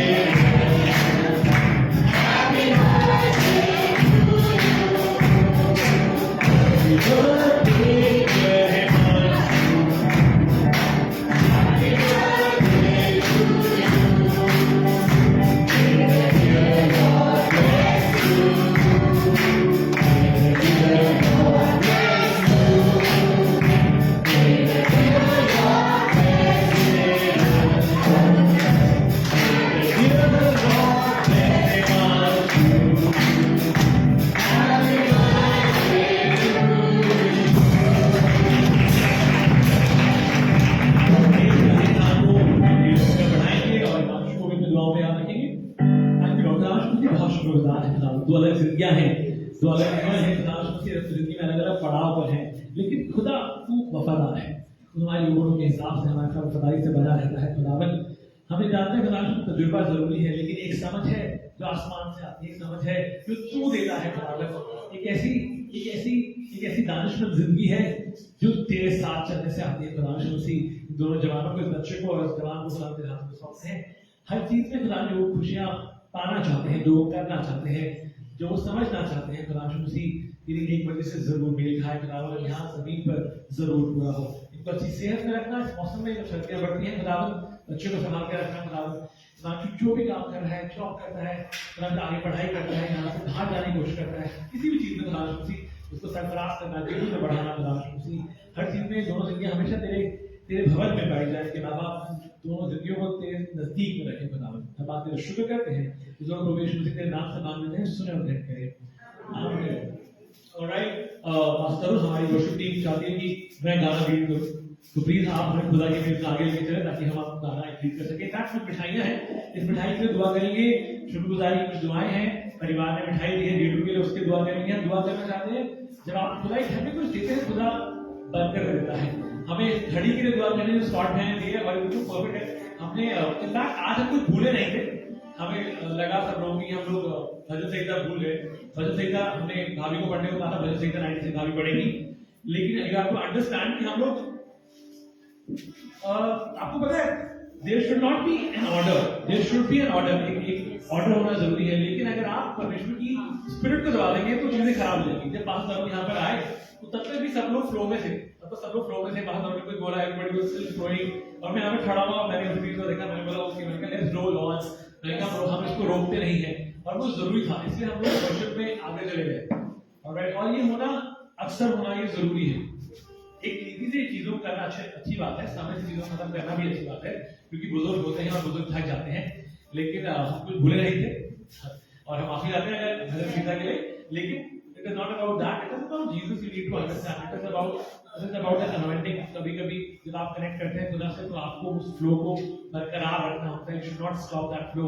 Happy birthday to you. दो अलग जिंदगियां हैं, दो अलग जीवन है, खुदा की जिंदगी में अलग अलग पड़ाव पर है, लेकिन खुदा तू वफादार है, तुम्हारी उम्रों के हिसाब से हमारा वफादारी से बना रहता है। खुदावन हमें जानते हैं खुदा तजुर्बा जरूरी है, लेकिन एक समझ है जो आसमान से आती है, एक समझ है जो तू देता है खुदावन, एक ऐसी दानिशमंद जिंदगी है जो तेरे साथ चलने से आती है। खुदावन उसी दोनों जवानों को, इस बच्चे को और इस जवान को खुदा तेरे हाथ में सौंपते हैं। हर चीज में खुदा जो खुशियां पाना चाहते हैं, जो करना चाहते हैं, जो वो समझना चाहते हैं, खुदा उसी तेरी एक वजह से जरूर मेल खाए खुदावन, यहाँ जमीन पर जरूर पूरा हो। इनको अच्छी सेहत में रखना, इस मौसम में जब सर्दियां बढ़ती हैं खुदावन बच्चों को संभाल के रखना खुदावन, जो भी काम कर रहा है, जॉब करता है, आगे पढ़ाई करता है, यहाँ से बाहर जाने की कोशिश करता है, किसी भी चीज में खुदा उसको सरफराज करना, जीवन में बढ़ाना खुदा हर चीज में दोनों जिंदगी हमेशा तेरे भवन में पाई जाए कि बाबा दोनों जिंदगियों को तेरे नजदीक में रखे खुदावन। हम बात तेरे शुक्र करते हैं, इस दोनों प्रवेश में तेरे नाम से मांगते हैं, सुने और ग्रहण करें, आमीन। ऑलराइट, मास्टर हमारी वर्शिप टीम चाहती है कि मैं गाना लीड करूं, तो प्लीज आप हमें खुदा के लिए आगे लेके चले ताकि हम आपको गाना लीड कर सके। साथ में मिठाइयां हैं, इस मिठाई के लिए दुआ करेंगे, शुक्रगुजारी की दुआएं हैं, परिवार ने मिठाई दी है डेडू के लिए, उसके दुआ करेंगे। हम दुआ करना चाहते हैं, जब आप खुदा घर में कुछ देते हैं खुदा बंद कर देता है। हमें घड़ी के लिए दुआ करने जो स्पॉट मैंने दिए और बिल्कुल परफेक्ट है। हमने इनफैक्ट आज हम कुछ भूले नहीं थे, हमें लगा सब लोगों की हम लोग भजन संहिता भूल गए। भजन संहिता हमने भाभी को पढ़ने को कहा था, भजन संहिता 90 से भाभी पढ़ेगी, लेकिन अगर आपको अंडरस्टैंड कि हम लोग आपको पता है there should not be an order, there should be an order, एक ऑर्डर होना जरूरी है। लेकिन अगर आप परमेश्वर की स्पिरिट को दबा देंगे तो चीजें खराब हो जाएंगी। जब पास्टर लोग यहाँ पर आए तो तब तक भी सब लोग फ्लो में थे, तब तक सब लोग फ्लो में थे। पास्टर ने कुछ बोला, एवरीबॉडी वाज स्टिल फ्लोइंग, और मैं यहाँ पे खड़ा हुआ, मैंने उस वीडियो को देखा, मैंने बोला ओके, मैंने कहा लेट्स रोल ऑन, मैंने कहा हम इसको रोकते नहीं है, और वो जरूरी था, इसलिए हम लोग वर्शिप में आगे चले गए। ऑलराइट, और ये होना अक्सर होना ये जरूरी है। एक नीति से चीजों को करना अच्छी बात है, समय से चीजों को खत्म करना भी अच्छी बात है, क्योंकि बुजुर्ग होते हैं और बुजुर्ग थक जाते हैं। लेकिन हम कुछ भूले नहीं थे और हम माफी चाहते हैं अगर भजन संहिता के लिए, लेकिन it is not about that, it is about Jesus. You need to understand, it is about the anointing. कभी-कभी जब आप कनेक्ट करते हैं खुदा से तो आपको उस फ्लो को बरकरार रखना होता है, you should not stop that flow.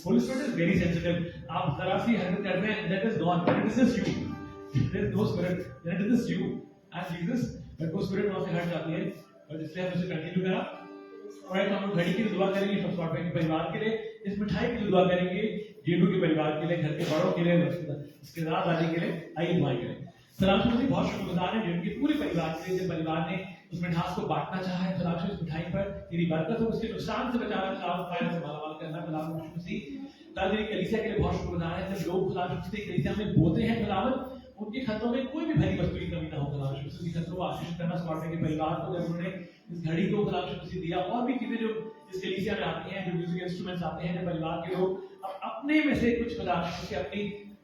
Holy Spirit is very sensitive, आप जरा सी हरकत करते हैं that is gone, it is just you, there is no spirit, that is just you and Jesus, but वो स्पिरिट वहां से हट जाती है, और इसलिए हम इसे कंटिन्यू करा। ऑलराइट, हम घड़ी की दुआ करेंगे सब शॉर्ट के परिवार के लिए, इस मिठाई की दुआ करेंगे जेडू के परिवार के लिए, घर के बड़ों के लिए, इसके दादा दादी के लिए। आइए दुआ करें। सलाम जी, बहुत शुक्रगुजार हैं जेडू के पूरे परिवार के लिए, जिस परिवार ने उस मिठास को बांटना चाहा है। खुदा इस मिठाई पर तेरी बरकत हो, उसके नुकसान से बचाना, खिलाफ फायदे से मालामाल करना। खुदा तेरी कलीसिया के लिए बहुत शुक्रगुजार है, जब लोग खुदा कलीसिया में बोते हैं खुदावंद, उनके खतरों में कोई भी भरी वस्तु की कमी ना हो। खुदा उसी खतरों को आशीष करना, स्कॉटलैंड के परिवार को जब उन्होंने इस घड़ी को खुदा दिया, और भी चीजें जो इस कलीसिया में आती हैं, जो म्यूजिक इंस्ट्रूमेंट्स आते हैं, जो परिवार के लोग अब अपने में से कुछ खुदा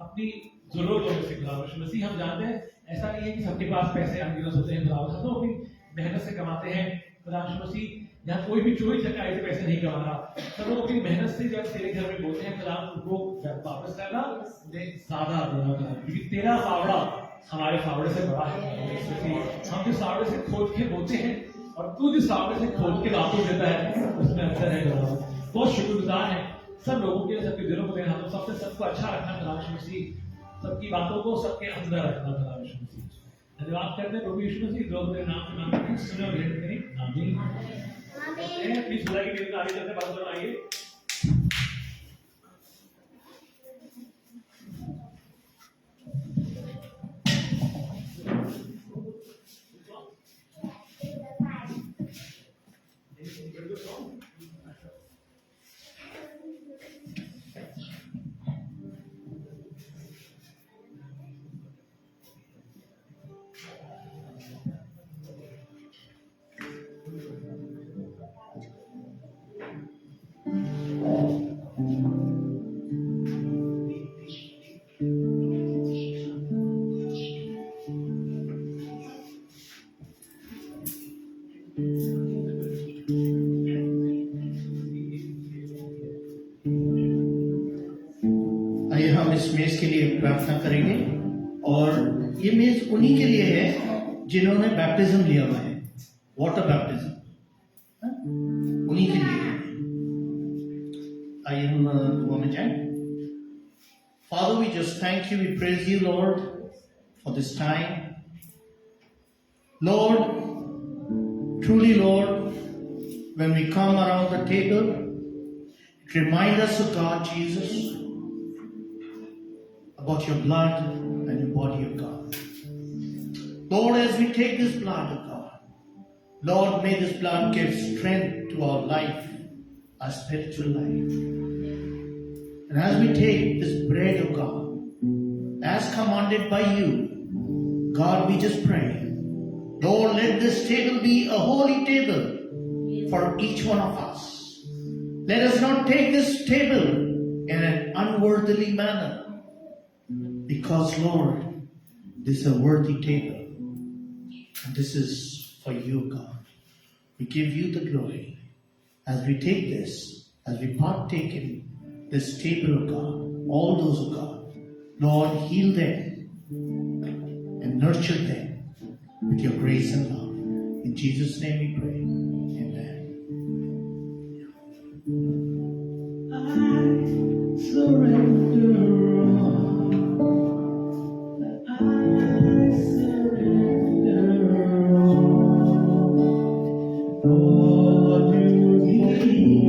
अपनी जरूरतों में से खुदा मसीह, हम जानते हैं ऐसा नहीं है कि सबके पास पैसे अनगिनत होते हैं। खुदा हम लोग अपनी मेहनत से कमाते हैं। खुदा मसीह यहाँ कोई भी चोरी चकारी से पैसे नहीं कमा रहा, सब लोग अपनी मेहनत से जब तेरे घर में बोलते हैं खुदा उनको वापस करना, उन्हें सादा देना, क्योंकि तेरा फावड़ा हमारे फावड़े से बड़ा है। हम जिस फावड़े से खोद के बोलते हैं और तू जिस फावड़े से खोद के वापस देता है, उसमें अंतर है। बहुत शुक्रगुजार है सब लोगों के, सबके दिलों को देना, सबसे सबको अच्छा रखना खुदा मसीह, सबकी बातों को सबके अंदर रखना खुदा मसीह। धन्यवाद करते हैं प्रभु यीशु मसीह, जो तेरे नाम से मांगते हैं, सुनो और ग्रहण करें, आमीन। प्लीज खुदा की मेरे को आगे चलते बात बनाइए। आइए हम इस मेज के लिए प्रार्थना करेंगे, और ये मेज उन्हीं के लिए है जिन्होंने बैप्टिज्म लिया हुआ है, वाटर बैप्टिज्म, उन्हीं के लिए है। आइए हम दुआ में जाएं। Father, we just thank you, we praise you, Lord, for this time. Lord, truly, Lord, when we come around the table, it reminds us of God, Jesus, about your blood and your body of God. Lord, as we take this blood of God, Lord, may this blood give strength to our life, our spiritual life. And as we take this bread of God, as commanded by you, God, we just pray, Lord, let this table be a holy table for each one of us. Let us not take this table in an unworthily manner, because, Lord, this is a worthy table. And this is for you, God. We give you the glory. As we take this, as we partake in this table of God, all those of God, Lord, heal them and nurture them with your grace and love. In Jesus' name we pray. Amen. I surrender all. I surrender all. All to thee,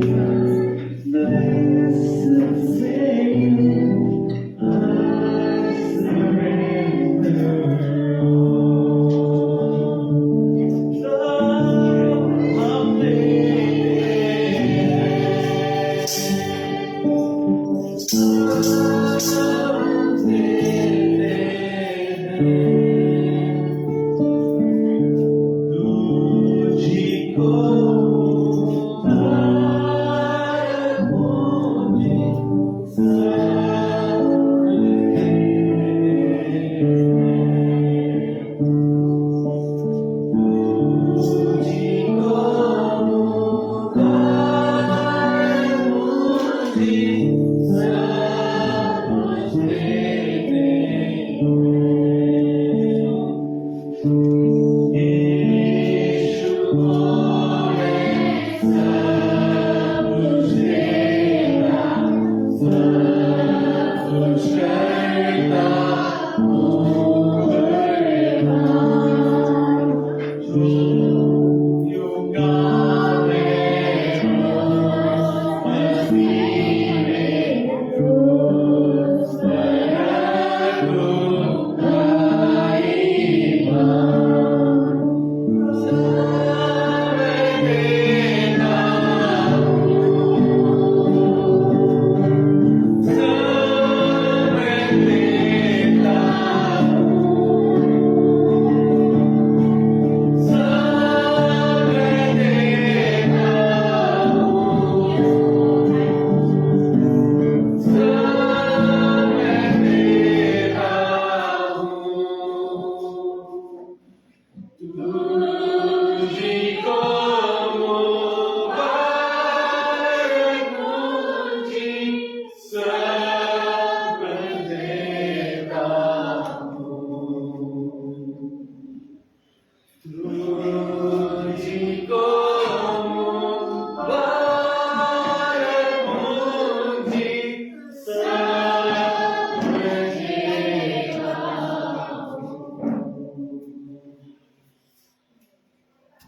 blessed Savior. I surrender all.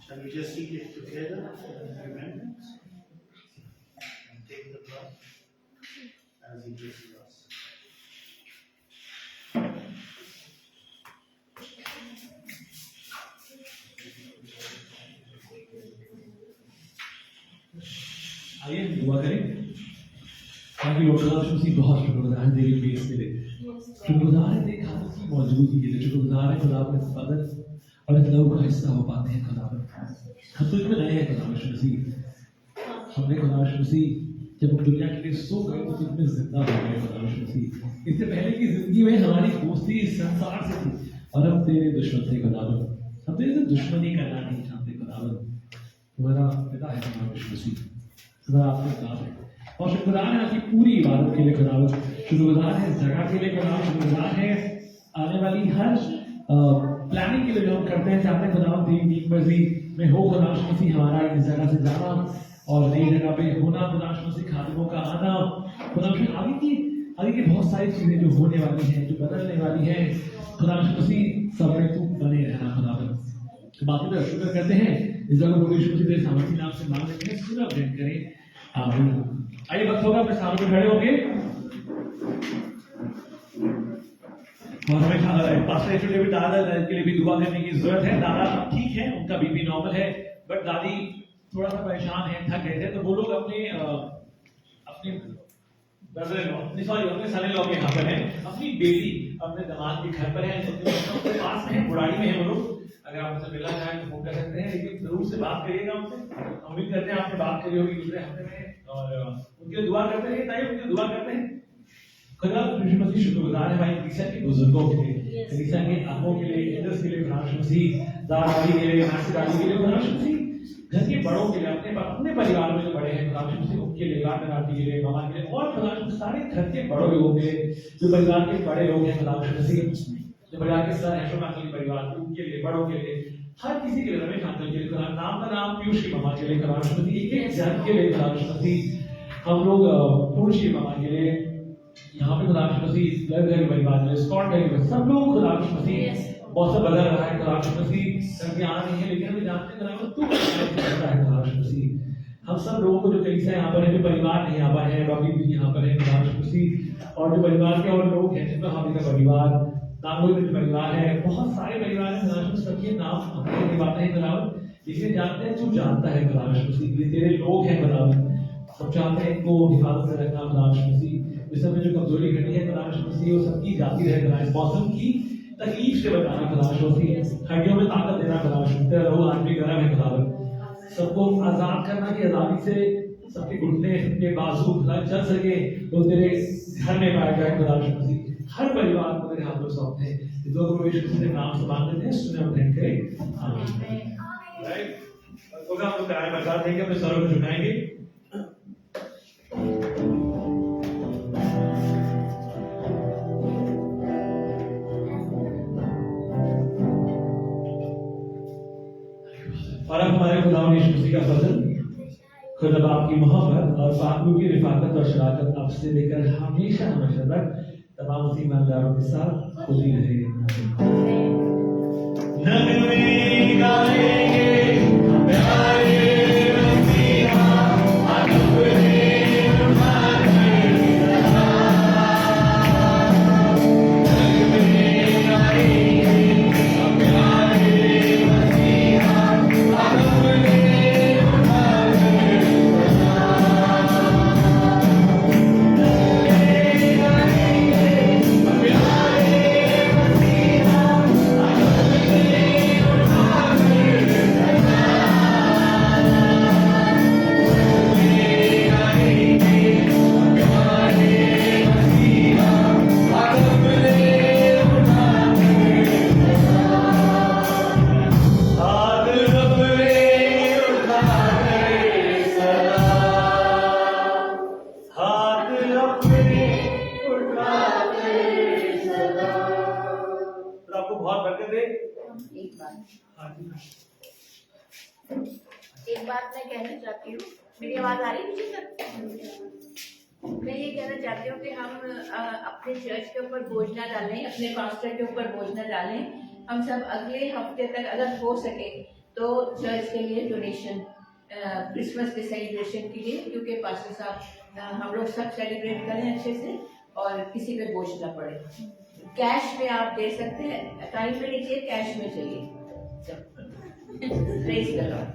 Shall we just eat it together in remembrance? And take the blood as he gives to us. आइए दुआ करें ताकि लोग खुशी बहुत शुक्रगुजार हैं तेरी बेस के लिए शुक्रगुजार है तेरे खाने की मौजूदगी के लिए शुक्रगुजार है खुदा अपने बदन और इस लहू का हिस्सा हो पाते हैं खुदा हम तुझ में नए हैं खुदा मसीह हमने खुदा मसीह जब हम दुनिया के लिए सो गए तो तुझ में जिंदा हो गए खुदा मसीह इससे पहले की जिंदगी में हमारी दोस्ती इस संसार से थी और हम तेरे दुश्मन थे खुदा हम तेरे से दुश्मनी करना नहीं चाहते खुदा तुम्हारा पिता है खुदा मसीह खुदा आपके साथ है और शुक्रगुजार है आपकी पूरी इबादत के लिए खुदावंद शुक्रगुजार है इस जगह के लिए खुदावंद शुक्रगुजार है आने वाली हर प्लानिंग के लिए जो हम करते हैं चाहते हैं खुदावंद तेरी नीक मर्जी में हो खुदावंद मसीह हमारा इस जगह से जाना और नई जगह पे होना खुदावंद मसीह खादिमों का आना खुदावंद आगे की और ये बहुत सारी चीजें जो होने वाली हैं, जो बदलने वाली हैं, खुदा मसीह सब में तू बने रहना खुदावन। बाकी तो शुक्र करते हैं इस जगह प्रभु यीशु मसीह के सामर्थी नाम से मांग लेते हैं, सुना भेंट करें आमीन। आइए वक्त होगा अपने सामने पे खड़े होंगे और हमें पास्टर एचओडी भी दादा के लिए भी दुआ करने की जरूरत है। दादा ठीक है, उनका बीपी नॉर्मल है, बट दादी थोड़ा सा परेशान है, थक गए थे, तो वो लोग अपने अपने सन लॉ के यहाँ पर है, अपनी बेटी अपने दामाद के घर पर है, उनके पास में है, बुढ़ाई में है वो लोग। अगर आप उनसे मिलना चाहें तो फोन कर सकते हैं, लेकिन जरूर से बात करिएगा उनसे। उम्मीद करते हैं आपने बात करी होगी दूसरे हफ्ते में, और उनके दुआ करते रहिए, ताकि उनकी दुआ करते हैं। खुदा यीशु मसीह शुक्रगुजार है भाई कलीसिया के बुजुर्गों के लिए, कलीसिया के आंखों के लिए, एल्डर्स के लिए, खुदा यीशु मसीह दादी के लिए, नासी दादी के लिए, खुदा यीशु मसीह घर के बड़ों के लिए, अपने परिवार में जो बड़े हैं खुदा यीशु मसीह उनके लिए, गार्डन आंटी के लिए, मामा के लिए, और खुदा यीशु सारे घर के बड़ों लोगों के लिए, जो परिवार के बड़े लोग हैं खुदा यीशु मसीह, जो परिवार के सर हैं, शोभा के परिवार के, उनके लिए, बड़ों के लिए, हर किसी के लिए, रमेश अंकल के लिए, खुदा नाम का नाम पीयूष की मामा के लिए, खुदा यीशु मसीह एक एक जन के लिए, खुदा यीशु मसीह हम लोग पूर्णिश की मामा के लिए, यहाँ पे खुदा यीशु मसीह लग गए परिवार में, स्कॉट गए में, सब लोग खुदा यीशु मसीह मौसम बदल रहा है, खुदा यीशु मसीह सर्दी आ रही है, लेकिन हमें जानते हैं खुदा तू करता है खुदा यीशु मसीह। हम सब लोगों को जो कलीसिया यहाँ पर है, जो परिवार नहीं यहाँ पर है, बाकी भी यहाँ पर है खुदा यीशु मसीह, और जो परिवार के और लोग हैं जिनका हम का परिवार, नामों में परिवार है, बहुत सारे परिवार हैं खुदा यीशु सबके नाम हमको नहीं बातें हैं खुदा, लेकिन जानते हैं तू जानता है खुदा यीशु मसीह, तेरे लोग हैं खुदा, सब चाहते हैं इनको हिफाजत से रखना खुदा यीशु मसीह। इस समय जो कमजोरी घटी है खुदा यीशु मसीह वो सबकी जाती रहे खुदा, इस मौसम की तकलीफ से बचाना खुदा यीशु मसीह, हड्डियों में ताकत देना खुदा यीशु, तेरा रोग आज भी गर्म है खुदा, सबको आजाद करना की आजादी से सबके घुटने, सबके बाजू खुदा चल सके तो तेरे घर में पाया जाए खुदा यीशु मसीह। हर परिवार को तेरे हाथ में सौंपते हैं, इस दो प्रभु यीशु मसीह के नाम से मांग लेते हैं, सुने और भेंट करें आमीन। राइट, तो हम लोग प्यारे प्रसाद देंगे, अपने सरों को झुकाएंगे। और अब हमारे खुदा यीशु मसीह का फजल, खुदा बाप की मोहब्बत और पाक की रिफाकत और शराकत आपसे लेकर हमेशा हमेशा तक तमाम मसीह ईमानदारों के साथ खुदी रहे। एक बात मैं कहना चाहती हूँ, मेरी आवाज आ रही है मुझे सर? मैं ये कहना चाहती हूँ कि हम अपने चर्च के ऊपर बोझ ना डालें, अपने पास्टर के ऊपर बोझ ना डालें। हम सब अगले हफ्ते तक अगर हो सके तो चर्च के लिए डोनेशन, क्रिसमस के सेलिब्रेशन के लिए, क्योंकि पास्टर साहब हम लोग सब सेलिब्रेट करें अच्छे से और किसी पे बोझ ना पड़े। कैश में आप दे सकते हैं, टाइम में नहीं चाहिए, कैश में चाहिए। Praise the Lord.